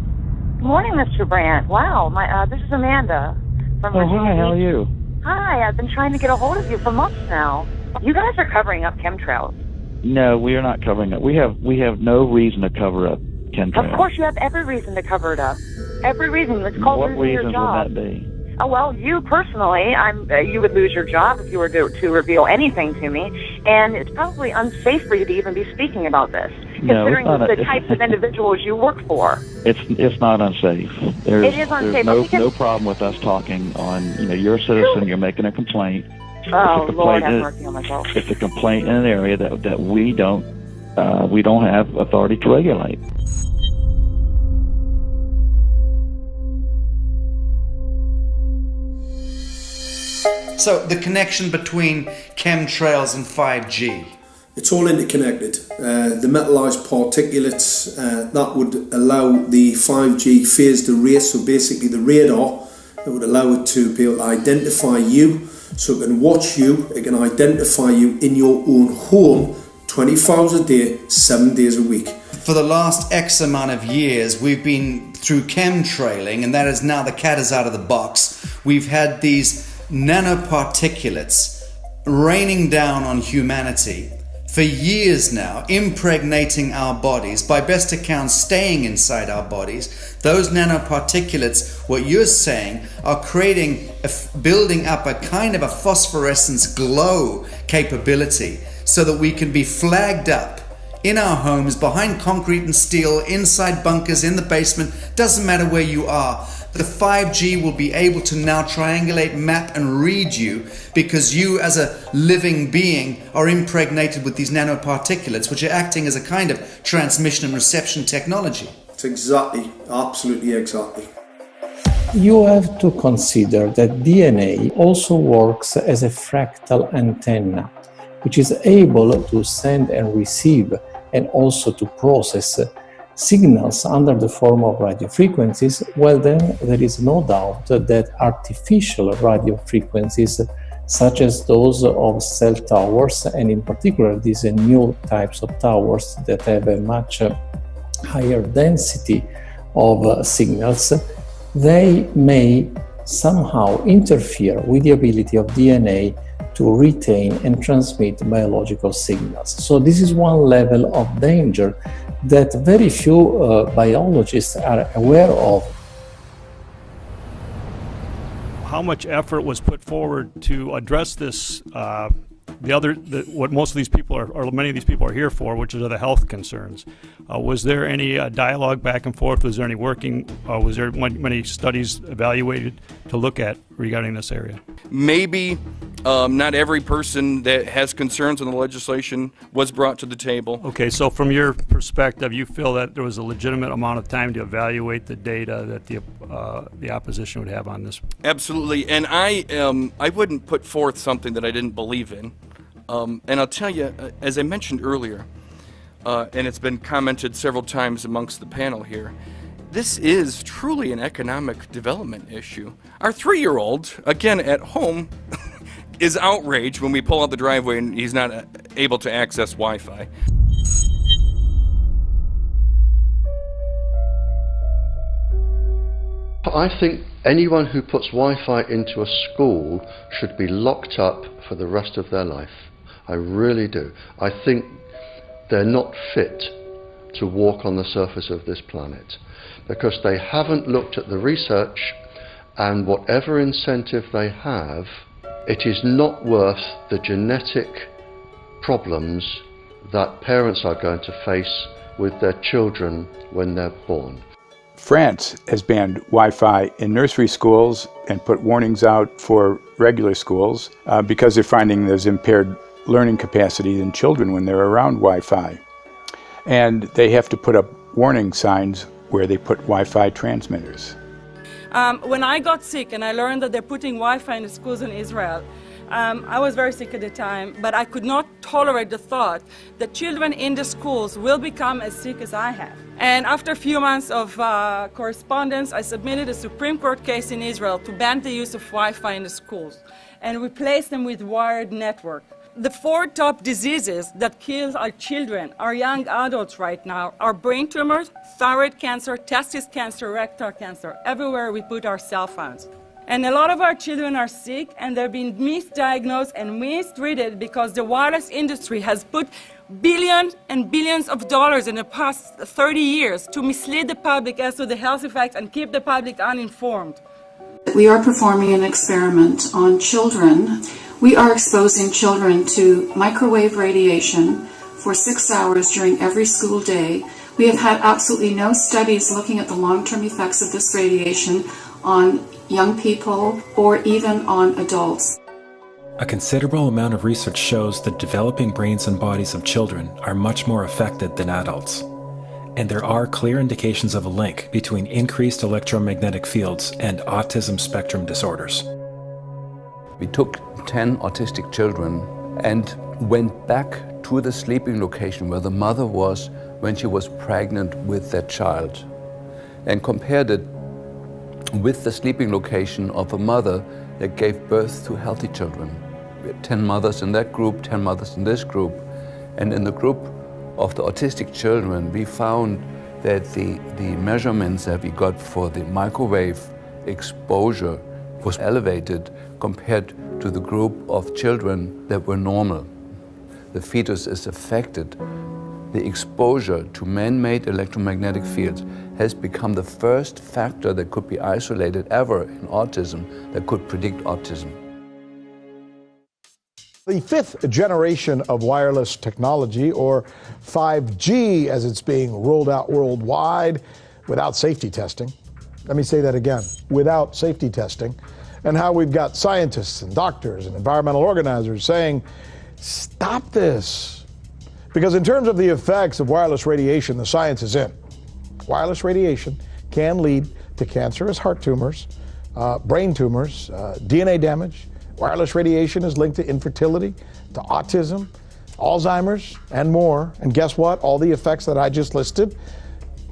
Good morning, Mr. Brandt. Wow, this is Amanda from Virginia. Hi, how are you? Hi, I've been trying to get a hold of you for months now. You guys are covering up chemtrails. No, we are not covering it. We have no reason to cover up chemtrails. Of course, you have every reason to cover it up. Every reason. It's called What losing your reasons job. would that be? Oh, well, you personally, you would lose your job if you were to reveal anything to me, and it's probably unsafe for you to even be speaking about this, considering the types of individuals you work for. It's not unsafe. It is unsafe. There's no problem with us talking on. You're a citizen. You're making a complaint. Oh, Lord, have mercy on myself. It's a complaint in an area that we don't have authority to regulate. So the connection between chemtrails and 5G. It's all interconnected. The metallized particulates, that would allow the 5G phased array, so basically the radar, that would allow it to be able to identify you, so it can watch you, it can identify you in your own home 24 hours a day, 7 days a week. For the last X amount of years, we've been through chemtrailing, and that is now the cat is out of the box. We've had these nanoparticulates raining down on humanity for years now, impregnating our bodies, by best accounts staying inside our bodies. Those nanoparticulates, what you're saying, are building up a kind of a phosphorescence glow capability so that we can be flagged up in our homes, behind concrete and steel, inside bunkers, in the basement, doesn't matter where you are. The 5G will be able to now triangulate, map and read you, because you as a living being are impregnated with these nanoparticulates, which are acting as a kind of transmission and reception technology. It's exactly, absolutely exactly. You have to consider that DNA also works as a fractal antenna, which is able to send and receive and also to process signals under the form of radio frequencies. Well, then there is no doubt that artificial radio frequencies, such as those of cell towers, and in particular these new types of towers that have a much higher density of signals, they may somehow interfere with the ability of DNA to retain and transmit biological signals. So this is one level of danger that very few biologists are aware of. How much effort was put forward to address this, what most of these people are, or many of these people are here for, which are the health concerns? Was there any dialogue back and forth? Was there any working, was there many studies evaluated to look at regarding this area? Maybe not every person that has concerns on the legislation was brought to the table. Okay, so from your perspective, you feel that there was a legitimate amount of time to evaluate the data that the opposition would have on this? Absolutely, and I wouldn't put forth something that I didn't believe in. And I'll tell you, as I mentioned earlier, and it's been commented several times amongst the panel here, this is truly an economic development issue. Our 3-year-old, again at home, is outraged when we pull out the driveway and he's not able to access Wi-Fi. I think anyone who puts Wi-Fi into a school should be locked up for the rest of their life. I really do. I think they're not fit to walk on the surface of this planet because they haven't looked at the research, and whatever incentive they have, it is not worth the genetic problems that parents are going to face with their children when they're born. France has banned Wi-Fi in nursery schools and put warnings out for regular schools because they're finding there's impaired learning capacity in children when they're around Wi-Fi. And they have to put up warning signs where they put Wi-Fi transmitters. When I got sick and I learned that they're putting Wi-Fi in the schools in Israel, I was very sick at the time, but I could not tolerate the thought that children in the schools will become as sick as I have. And after a few months of correspondence, I submitted a Supreme Court case in Israel to ban the use of Wi-Fi in the schools and replace them with wired network. The 4 top diseases that kill our children, our young adults right now, are brain tumors, thyroid cancer, testis cancer, rectal cancer, everywhere we put our cell phones. And a lot of our children are sick and they're being misdiagnosed and mistreated because the wireless industry has put billions and billions of dollars in the past 30 years to mislead the public as to the health effects and keep the public uninformed. We are performing an experiment on children. We are exposing children to microwave radiation for 6 hours during every school day. We have had absolutely no studies looking at the long-term effects of this radiation on young people or even on adults. A considerable amount of research shows that developing brains and bodies of children are much more affected than adults. And there are clear indications of a link between increased electromagnetic fields and autism spectrum disorders. We took 10 autistic children and went back to the sleeping location where the mother was when she was pregnant with that child and compared it with the sleeping location of a mother that gave birth to healthy children. We had 10 mothers in that group, 10 mothers in this group, and in the group of the autistic children, we found that the measurements that we got for the microwave exposure was elevated compared to the group of children that were normal. The fetus is affected. The exposure to man-made electromagnetic fields has become the first factor that could be isolated ever in autism that could predict autism. The fifth generation of wireless technology, or 5G as it's being rolled out worldwide without safety testing. Let me say that again, without safety testing. And how we've got scientists and doctors and environmental organizers saying, stop this. Because in terms of the effects of wireless radiation, the science is in. Wireless radiation can lead to cancerous heart tumors, brain tumors, DNA damage. Wireless radiation is linked to infertility, to autism, Alzheimer's, and more. And guess what? All the effects that I just listed,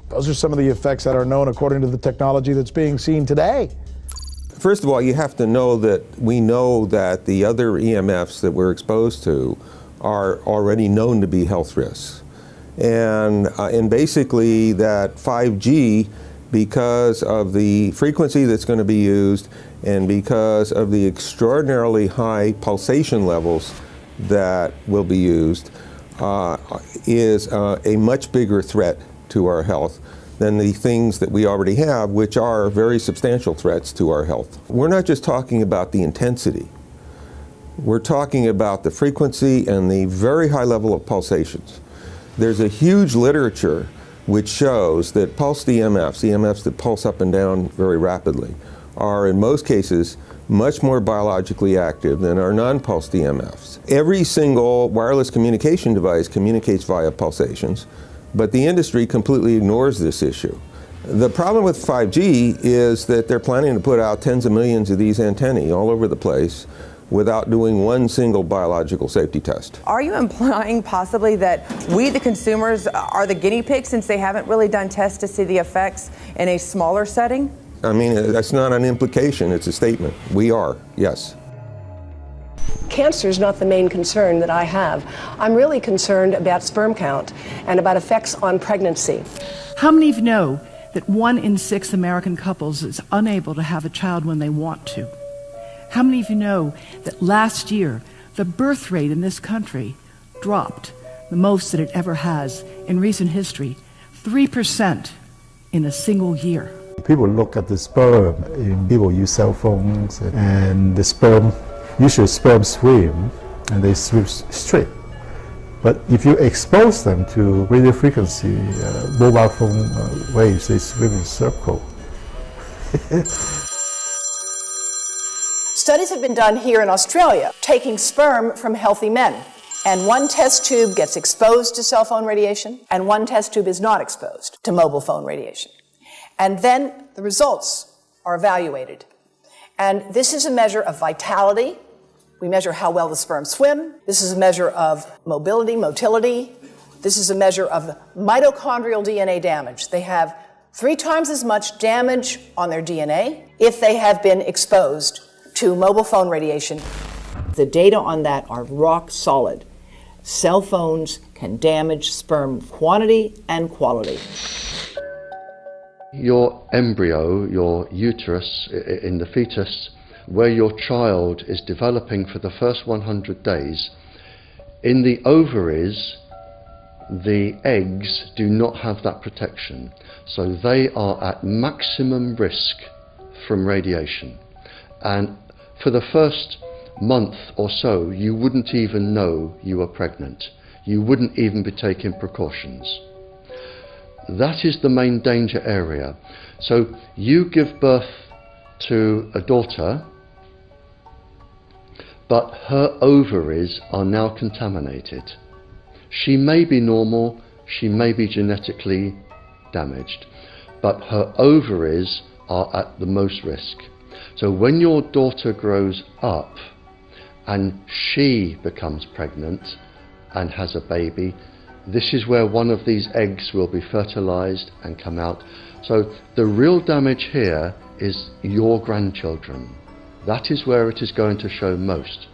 those are some of the effects that are known according to the technology that's being seen today. First of all, you have to know that we know that the other EMFs that we're exposed to are already known to be health risks. And basically that 5G, because of the frequency that's going to be used and because of the extraordinarily high pulsation levels that will be used, is a much bigger threat to our health than the things that we already have, which are very substantial threats to our health. We're not just talking about the intensity. We're talking about the frequency and the very high level of pulsations. There's a huge literature which shows that pulsed EMFs that pulse up and down very rapidly, are in most cases much more biologically active than our non-pulsed EMFs. Every single wireless communication device communicates via pulsations, but the industry completely ignores this issue. The problem with 5G is that they're planning to put out tens of millions of these antennae all over the place without doing one single biological safety test. Are you implying possibly that we, the consumers, are the guinea pigs since they haven't really done tests to see the effects in a smaller setting? I mean, that's not an implication, it's a statement. We are, yes. Cancer is not the main concern that I have. I'm really concerned about sperm count and about effects on pregnancy. How many of you know that 1 in 6 American couples is unable to have a child when they want to? How many of you know that last year the birth rate in this country dropped the most that it ever has in recent history, 3% in a single year? People look at the sperm, and people use cell phones, and the sperm, usually sperm swim, and they swim straight. But if you expose them to radio frequency, mobile phone waves, they swim in a circle. Studies have been done here in Australia, taking sperm from healthy men. And one test tube gets exposed to cell phone radiation, and one test tube is not exposed to mobile phone radiation. And then the results are evaluated. And this is a measure of vitality. We measure how well the sperm swim. This is a measure of motility. This is a measure of mitochondrial DNA damage. They have 3 times as much damage on their DNA if they have been exposed to mobile phone radiation. The data on that are rock solid. Cell phones can damage sperm quantity and quality. Your embryo, your uterus in the fetus, where your child is developing for the first 100 days, in the ovaries, the eggs do not have that protection. So they are at maximum risk from radiation. And for the first month or so, you wouldn't even know you were pregnant. You wouldn't even be taking precautions. That is the main danger area. So you give birth to a daughter, but her ovaries are now contaminated. She may be normal, she may be genetically damaged, but her ovaries are at the most risk. So when your daughter grows up and she becomes pregnant and has a baby, this is where one of these eggs will be fertilized and come out. So the real damage here is your grandchildren. That is where it is going to show most.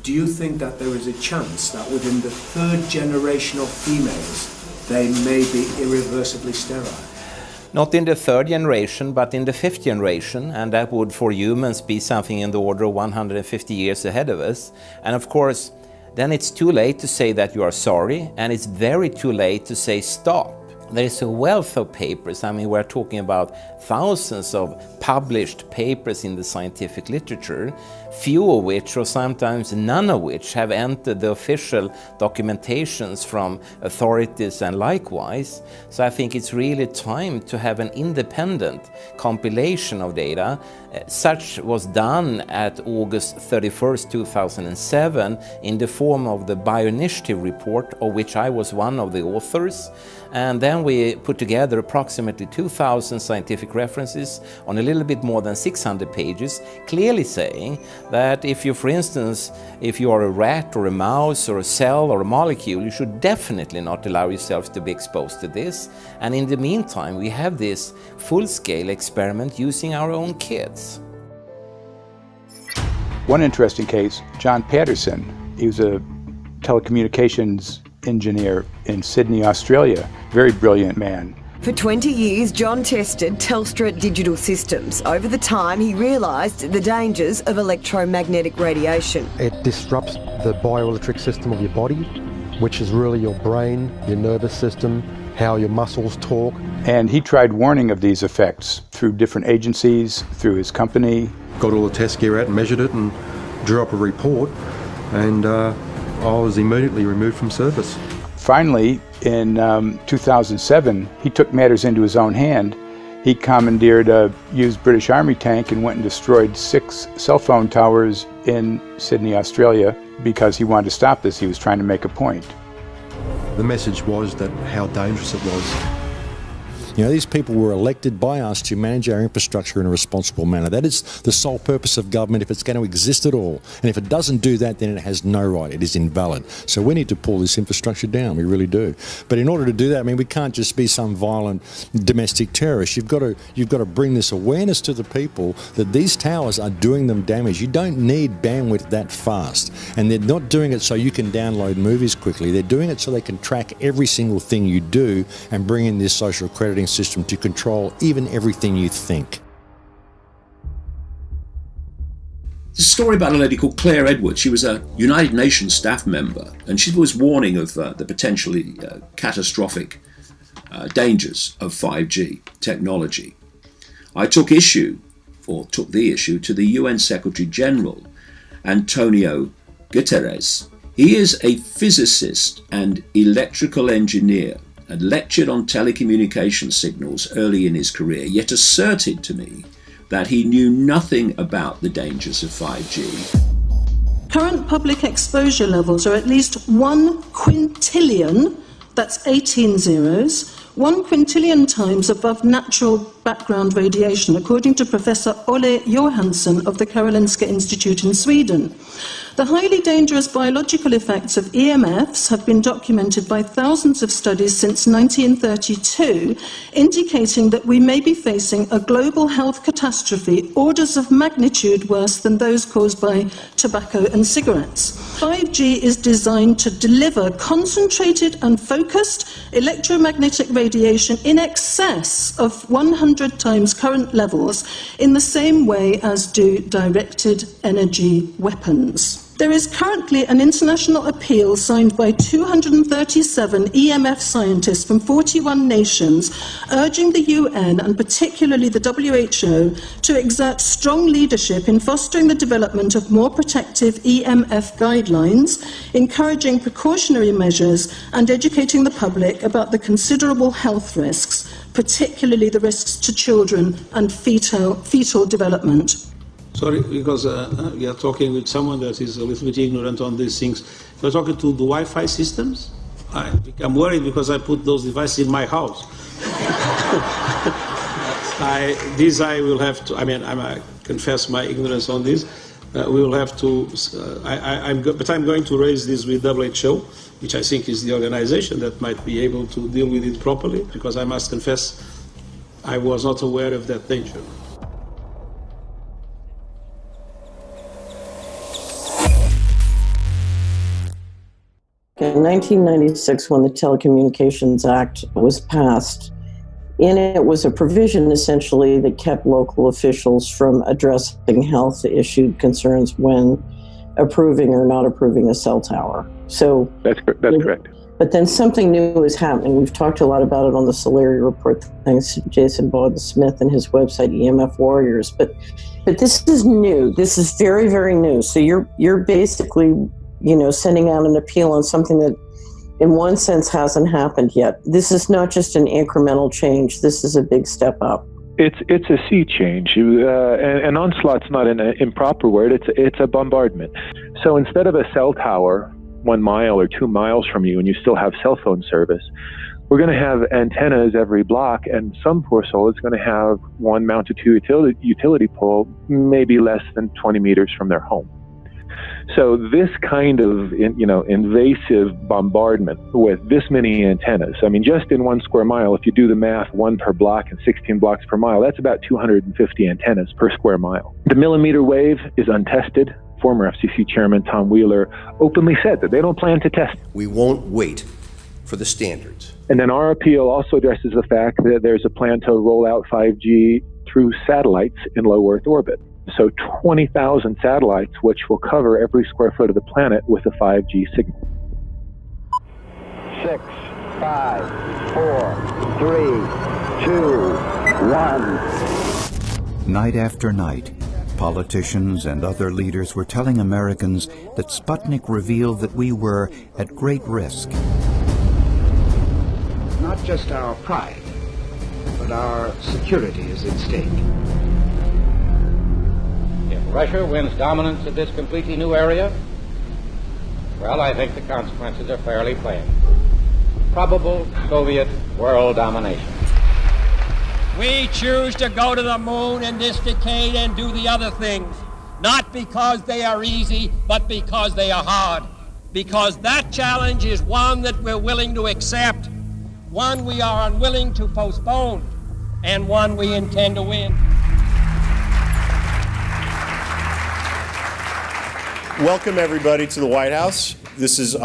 Do you think that there is a chance that within the third generation of females, they may be irreversibly sterile? Not in the third generation, but in the fifth generation, and that would for humans be something in the order of 150 years ahead of us. And of course, then it's too late to say that you are sorry, and it's very too late to say stop. There is a wealth of papers. I mean, we're talking about thousands of published papers in the scientific literature, few of which, or sometimes none of which, have entered the official documentations from authorities and likewise. So I think it's really time to have an independent compilation of data. Such was done at August 31st, 2007 in the form of the Bioinitiative report, of which I was one of the authors. And then we put together approximately 2,000 scientific references on a little bit more than 600 pages, clearly saying that if you, for instance, if you are a rat or a mouse or a cell or a molecule, you should definitely not allow yourself to be exposed to this. And in the meantime, we have this full-scale experiment using our own kids. One interesting case, John Patterson, he was a telecommunications engineer in Sydney, Australia. Very brilliant man. For 20 years, John tested Telstra digital systems. Over the time, he realised the dangers of electromagnetic radiation. It disrupts the bioelectric system of your body, which is really your brain, your nervous system, how your muscles talk. And he tried warning of these effects through different agencies, through his company. Got all the test gear out and measured it and drew up a report, and I was immediately removed from service. Finally, in 2007, he took matters into his own hand. He commandeered a used British Army tank and went and destroyed 6 cell phone towers in Sydney, Australia, because he wanted to stop this. He was trying to make a point. The message was that how dangerous it was. You know, these people were elected by us to manage our infrastructure in a responsible manner. That is the sole purpose of government if it's going to exist at all. And if it doesn't do that, then it has no right. It is invalid. So we need to pull this infrastructure down. We really do. But in order to do that, I mean, we can't just be some violent domestic terrorist. You've got to bring this awareness to the people that these towers are doing them damage. You don't need bandwidth that fast. And they're not doing it so you can download movies quickly. They're doing it so they can track every single thing you do and bring in this social crediting system to control even everything you think. There's a story about a lady called Claire Edwards. She was a United Nations staff member, and she was warning of the potentially catastrophic dangers of 5G technology. I took the issue to the UN Secretary General, Antonio Guterres. He is a physicist and electrical engineer, and lectured on telecommunication signals early in his career, yet asserted to me that he knew nothing about the dangers of 5G. Current public exposure levels are at least 1 quintillion, that's 18 zeros, 1 quintillion times above natural background radiation, according to Professor Olle Johansson of the Karolinska Institute in Sweden. The highly dangerous biological effects of EMFs have been documented by thousands of studies since 1932, indicating that we may be facing a global health catastrophe orders of magnitude worse than those caused by tobacco and cigarettes. 5G is designed to deliver concentrated and focused electromagnetic radiation in excess of 100 times current levels in the same way as do directed energy weapons. There is currently an international appeal signed by 237 EMF scientists from 41 nations urging the UN and particularly the WHO to exert strong leadership in fostering the development of more protective EMF guidelines, encouraging precautionary measures and educating the public about the considerable health risks, particularly the risks to children and fetal development. Sorry, because we are talking with someone that is a little bit ignorant on these things. We're talking to the Wi-Fi systems. I become worried because I put those devices in my house. I will have to, I confess my ignorance on this. We will have to, but I'm going to raise this with WHO, which I think is the organization that might be able to deal with it properly, because I must confess I was not aware of that danger. In 1996, when the Telecommunications Act was passed, in it was a provision essentially that kept local officials from addressing health issue concerns when approving or not approving a cell tower. So that's correct. But then something new is happening. We've talked a lot about it on the Solari report, thanks to Jason Bogdan-Smith and his website EMF Warriors. But this is new. This is very, very new. So you're basically, sending out an appeal on something that in one sense hasn't happened yet. This is not just an incremental change. This is a big step up. It's a sea change. An onslaught's not an improper word. It's a bombardment. So instead of a cell tower 1 mile or 2 miles from you and you still have cell phone service, we're going to have antennas every block, and some poor soul is going to have one mounted to a utility pole maybe less than 20 meters from their home. So this kind of, invasive bombardment with this many antennas, just in 1 square mile, if you do the math, 1 per block and 16 blocks per mile, that's about 250 antennas per square mile. The millimeter wave is untested. Former FCC Chairman Tom Wheeler openly said that they don't plan to test. We won't wait for the standards. And then our appeal also addresses the fact that there's a plan to roll out 5G through satellites in low Earth orbit. So 20,000 satellites, which will cover every square foot of the planet with a 5G signal. 6, 5, 4, 3, 2, 1. Night after night, politicians and other leaders were telling Americans that Sputnik revealed that we were at great risk. Not just our pride, but our security is at stake. If Russia wins dominance of this completely new area, well, I think the consequences are fairly plain. Probable Soviet world domination. We choose to go to the moon in this decade and do the other things, not because they are easy, but because they are hard. Because that challenge is one that we're willing to accept, one we are unwilling to postpone, and one we intend to win. Welcome, everybody, to the White House. This is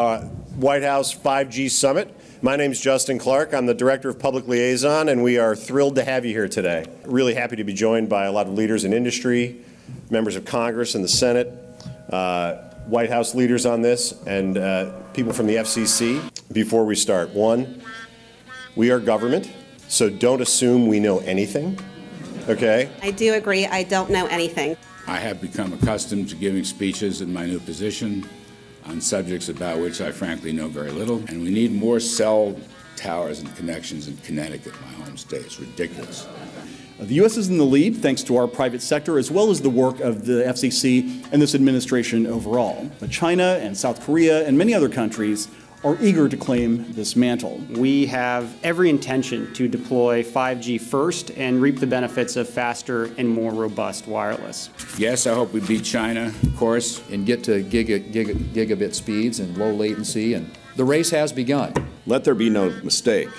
White House 5G Summit. My name is Justin Clark. I'm the Director of Public Liaison, and we are thrilled to have you here today. Really happy to be joined by a lot of leaders in industry, members of Congress and the Senate, White House leaders on this, and people from the FCC. Before we start, one, we are government, so don't assume we know anything, okay? I do agree, I don't know anything. I have become accustomed to giving speeches in my new position on subjects about which I frankly know very little, and we need more cell towers and connections in Connecticut, my home state. It's ridiculous. The U.S. is in the lead thanks to our private sector as well as the work of the FCC and this administration overall. But China and South Korea and many other countries are eager to claim this mantle. We have every intention to deploy 5G first and reap the benefits of faster and more robust wireless. Yes, I hope we beat China, of course. And get to gigabit speeds and low latency, and the race has begun. Let there be no mistake.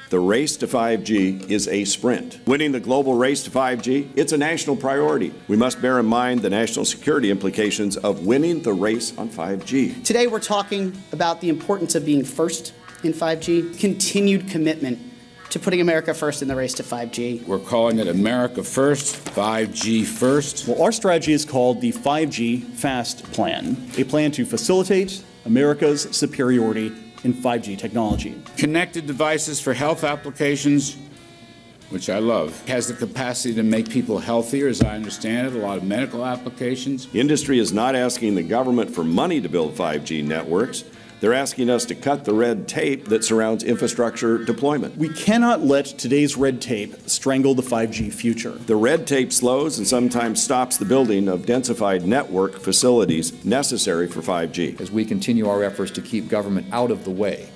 The race to 5G is a sprint. Winning the global race to 5G, it's a national priority. We must bear in mind the national security implications of winning the race on 5G. Today we're talking about the importance of being first in 5G, continued commitment to putting America first in the race to 5G. We're calling it America First, 5G First. Well, our strategy is called the 5G FAST Plan, a plan to facilitate America's superiority in 5G technology. Connected devices for health applications, which I love, has the capacity to make people healthier, as I understand it, a lot of medical applications. Industry is not asking the government for money to build 5G networks. They're asking us to cut the red tape that surrounds infrastructure deployment. We cannot let today's red tape strangle the 5G future. The red tape slows and sometimes stops the building of densified network facilities necessary for 5G. As we continue our efforts to keep government out of the way,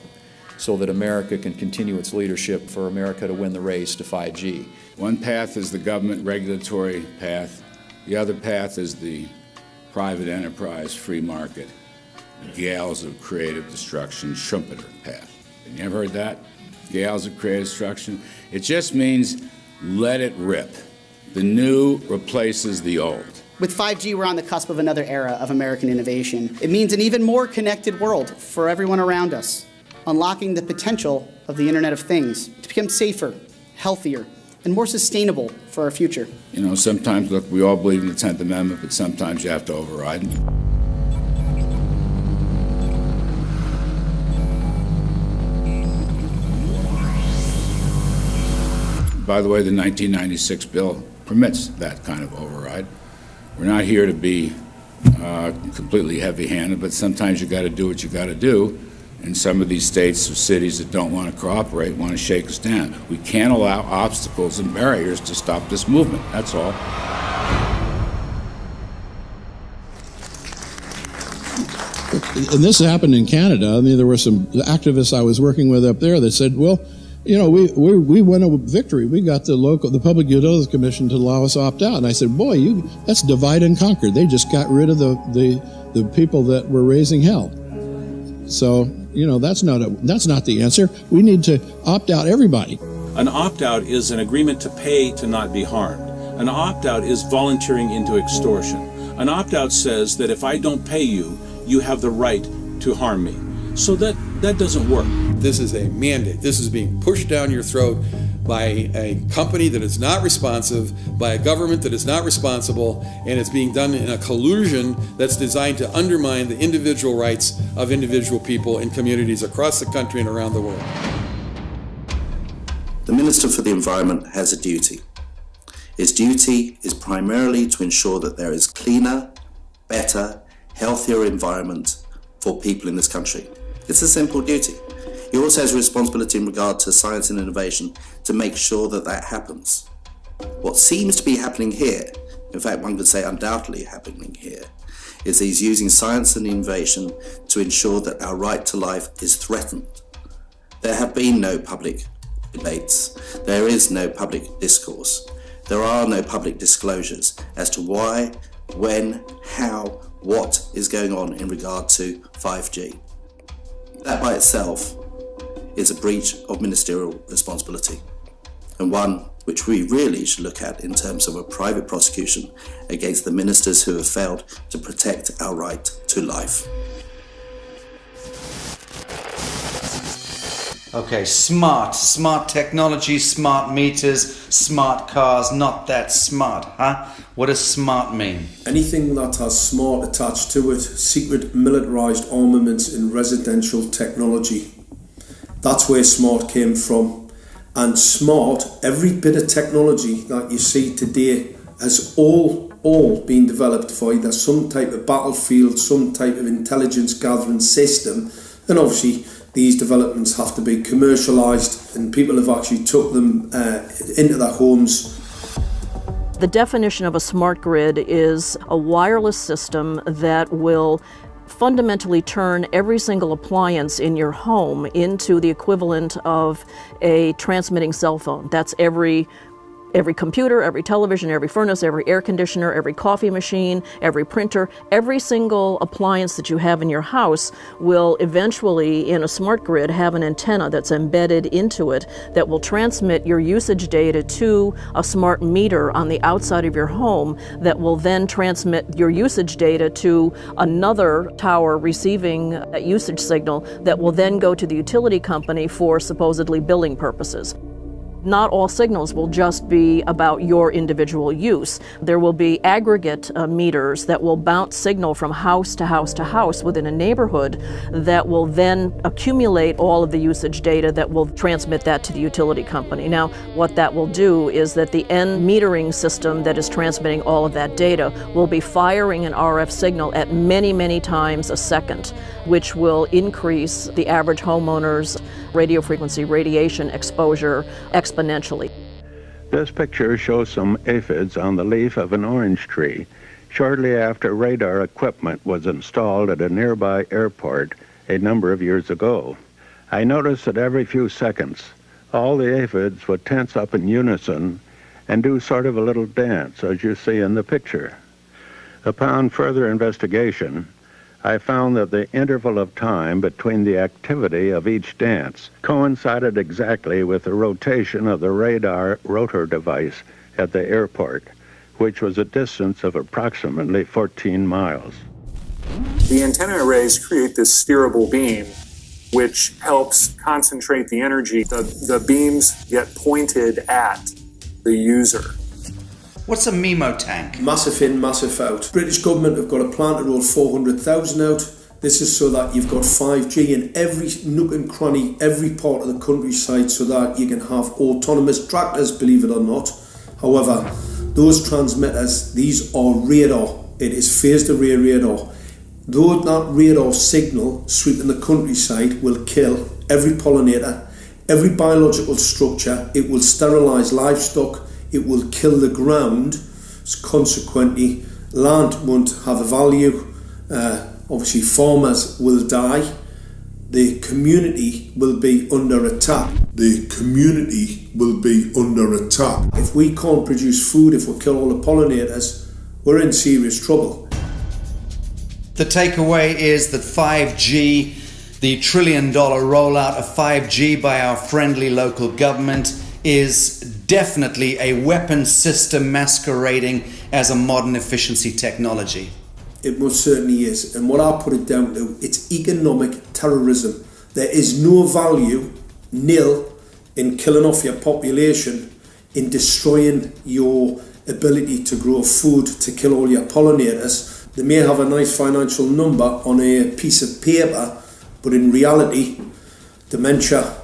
so that America can continue its leadership for America to win the race to 5G. One path is the government regulatory path. The other path is the private enterprise free market, gales of creative destruction, Schumpeter path. Have you ever heard that? Gales of creative destruction? It just means let it rip. The new replaces the old. With 5G, we're on the cusp of another era of American innovation. It means an even more connected world for everyone around us, unlocking the potential of the Internet of Things to become safer, healthier, and more sustainable for our future. You know, sometimes, look, we all believe in the 10th Amendment, but sometimes you have to override it. By the way, the 1996 bill permits that kind of override. We're not here to be completely heavy-handed, but sometimes you got to do what you got to do. And some of these states or cities that don't want to cooperate want to shake us down. We can't allow obstacles and barriers to stop this movement. That's all. And this happened in Canada. I mean, there were some activists I was working with up there that said, well, you know, we won a victory. We got the Public Utilities Commission to allow us to opt out. And I said, boy, that's divide and conquer. They just got rid of the people that were raising hell. So, you know, that's not the answer. We need to opt out everybody. An opt-out is an agreement to pay to not be harmed. An opt-out is volunteering into extortion. An opt-out says that if I don't pay you, you have the right to harm me. So that doesn't work. This is a mandate. This is being pushed down your throat by a company that is not responsive, by a government that is not responsible, and it's being done in a collusion that's designed to undermine the individual rights of individual people in communities across the country and around the world. The Minister for the Environment has a duty. His duty is primarily to ensure that there is cleaner, better, healthier environment for people in this country. It's a simple duty. He also has a responsibility in regard to science and innovation to make sure that that happens. What seems to be happening here, in fact one could say undoubtedly happening here, is he's using science and innovation to ensure that our right to life is threatened. There have been no public debates. There is no public discourse. There are no public disclosures as to why, when, how, what is going on in regard to 5G. That by itself is a breach of ministerial responsibility, and one which we really should look at in terms of a private prosecution against the ministers who have failed to protect our right to life. Okay, smart technology, smart meters, smart cars, not that smart, huh? What does smart mean? Anything that has smart attached to it, secret militarized armaments in residential technology. That's where smart came from. And smart, every bit of technology that you see today has all been developed for either some type of battlefield, some type of intelligence gathering system, and obviously these developments have to be commercialised, and people have actually took them into their homes. The definition of a smart grid is a wireless system that will fundamentally turn every single appliance in your home into the equivalent of a transmitting cell phone. That's every computer, every television, every furnace, every air conditioner, every coffee machine, every printer, every single appliance that you have in your house will eventually, in a smart grid, have an antenna that's embedded into it that will transmit your usage data to a smart meter on the outside of your home that will then transmit your usage data to another tower receiving that usage signal that will then go to the utility company for supposedly billing purposes. Not all signals will just be about your individual use. There will be aggregate meters that will bounce signal from house to house to house within a neighborhood that will then accumulate all of the usage data that will transmit that to the utility company. Now, what that will do is that the end metering system that is transmitting all of that data will be firing an RF signal at many, many times a second, which will increase the average homeowner's radio frequency radiation exposure exponentially. This picture shows some aphids on the leaf of an orange tree shortly after radar equipment was installed at a nearby airport a number of years ago. I noticed that every few seconds, all the aphids would tense up in unison and do sort of a little dance, as you see in the picture. Upon further investigation, I found that the interval of time between the activity of each dance coincided exactly with the rotation of the radar rotor device at the airport, which was a distance of approximately 14 miles. The antenna arrays create this steerable beam, which helps concentrate the energy. The beams get pointed at the user. What's a MIMO tank? Massive in, massive out. British government have got a plan to roll 400,000 out. This is so that you've got 5G in every nook and cranny, every part of the countryside, so that you can have autonomous tractors, believe it or not. However, those transmitters, these are radar. It is phased array radar. Though that radar signal sweeping the countryside will kill every pollinator, every biological structure, it will sterilise livestock, it will kill the ground, so consequently land won't have a value, obviously farmers will die, the community will be under attack. If we can't produce food, if we kill all the pollinators, we're in serious trouble. The takeaway is that 5G, the $1 trillion rollout of 5G by our friendly local government, is definitely a weapon system masquerading as a modern efficiency technology. It most certainly is, and what I put it down to, it's economic terrorism. There is no value, nil, in killing off your population, in destroying your ability to grow food, to kill all your pollinators. They may have a nice financial number on a piece of paper, but in reality, dementia,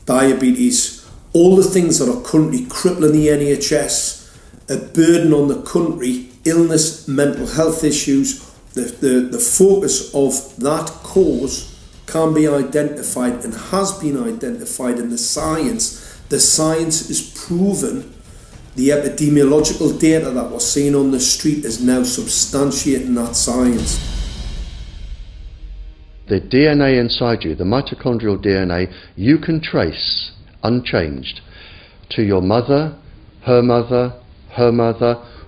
diabetes, all the things that are currently crippling the NHS, a burden on the country, illness, mental health issues, the focus of that cause can be identified and has been identified in the science. The science is proven. The epidemiological data that we're seeing on the street is now substantiating that science. The DNA inside you, the mitochondrial DNA, you can trace unchanged to your mother, her mother,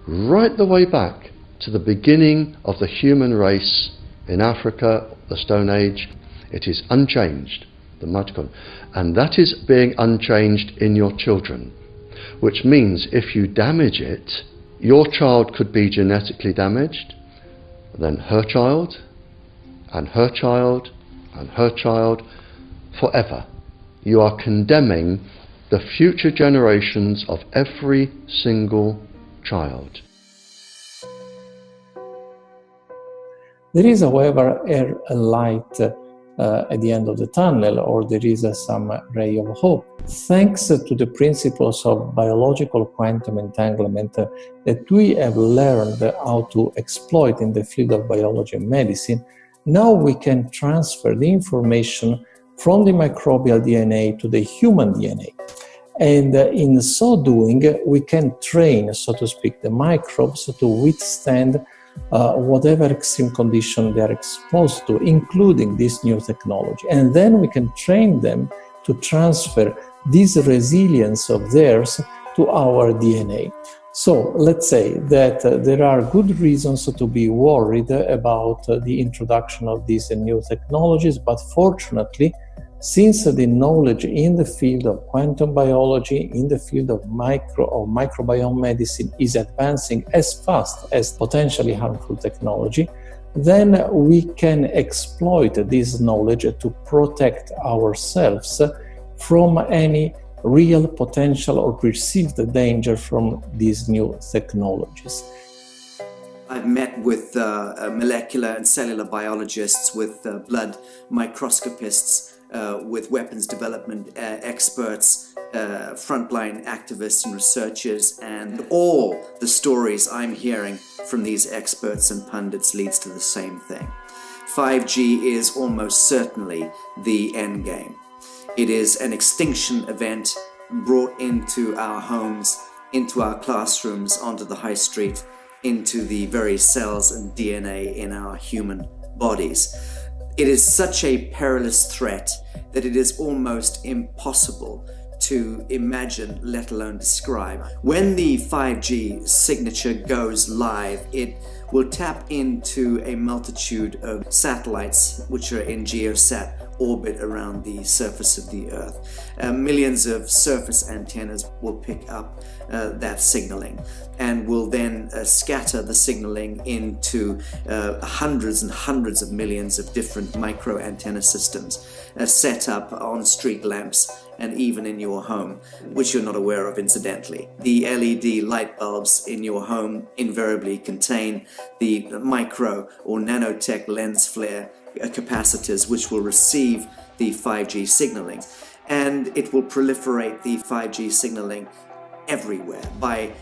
right the way back to the beginning of the human race in Africa, the Stone Age. It is unchanged, the mitochondria, and that is being unchanged in your children, which means if you damage it, your child could be genetically damaged, then her child, and her child, and her child, forever. You are condemning the future generations of every single child. There is, however, a light at the end of the tunnel, or there is some ray of hope. Thanks to the principles of biological quantum entanglement that we have learned how to exploit in the field of biology and medicine, now we can transfer the information from the microbial DNA to the human DNA. And in so doing, we can train, so to speak, the microbes to withstand whatever extreme condition they are exposed to, including this new technology. And then we can train them to transfer this resilience of theirs to our DNA. So let's say that there are good reasons to be worried about the introduction of these new technologies, but fortunately, since the knowledge in the field of quantum biology, in the field of microbiome medicine is advancing as fast as potentially harmful technology, then we can exploit this knowledge to protect ourselves from any real potential or perceived danger from these new technologies. I've met with molecular and cellular biologists, with blood microscopists, with weapons development experts, frontline activists and researchers, and all the stories I'm hearing from these experts and pundits leads to the same thing. 5G is almost certainly the end game. It is an extinction event brought into our homes, into our classrooms, onto the high street, into the very cells and DNA in our human bodies. It is such a perilous threat that it is almost impossible to imagine, let alone describe. When the 5G signature goes live, it will tap into a multitude of satellites which are in geosat orbit around the surface of the Earth. Millions of surface antennas will pick up that signaling and will then scatter the signaling into hundreds and hundreds of millions of different micro antenna systems set up on street lamps and even in your home, which you're not aware of incidentally. The LED light bulbs in your home invariably contain the micro or nanotech lens flare capacitors which will receive the 5G signaling, and it will proliferate the 5G signaling everywhere by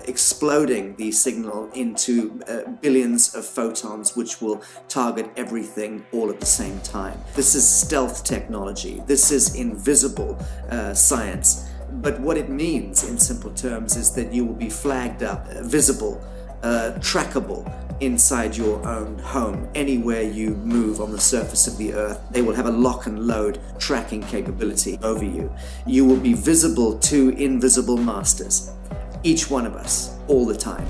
exploding the signal into billions of photons which will target everything all at the same time. This is stealth technology. This is invisible science. But what it means in simple terms is that you will be flagged up, visible, trackable inside your own home. Anywhere you move on the surface of the Earth, they will have a lock and load tracking capability over you. You will be visible to invisible masters, each one of us, all the time.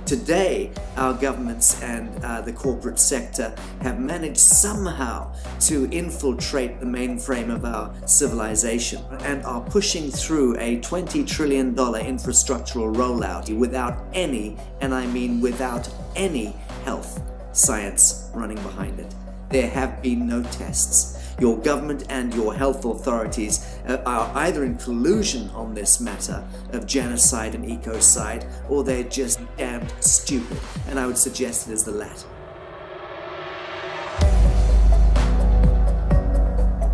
Today, our governments and the corporate sector have managed somehow to infiltrate the mainframe of our civilization and are pushing through a $20 trillion infrastructural rollout without any, and I mean without any, health science running behind it. There have been no tests. Your government and your health authorities are either in collusion on this matter of genocide and ecocide, or they're just damned stupid, and I would suggest it is the latter.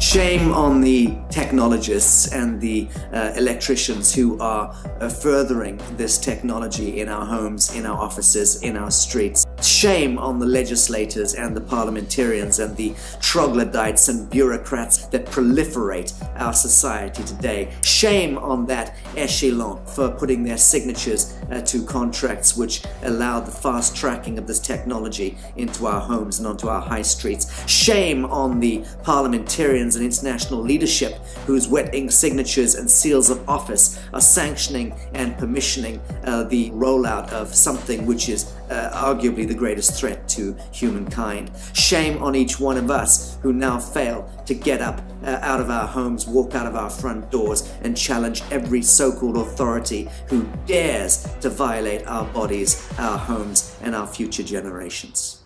Shame on the technologists and the electricians who are furthering this technology in our homes, in our offices, in our streets. Shame on the legislators and the parliamentarians and the troglodytes and bureaucrats that proliferate our society today. Shame on that echelon for putting their signatures to contracts which allow the fast tracking of this technology into our homes and onto our high streets. Shame on the parliamentarians and international leadership whose wetting signatures and seals of office are sanctioning and permissioning the rollout of something which is arguably the greatest threat to humankind. Shame on each one of us who now fail to get up out of our homes, walk out of our front doors, and challenge every so-called authority who dares to violate our bodies, our homes, and our future generations.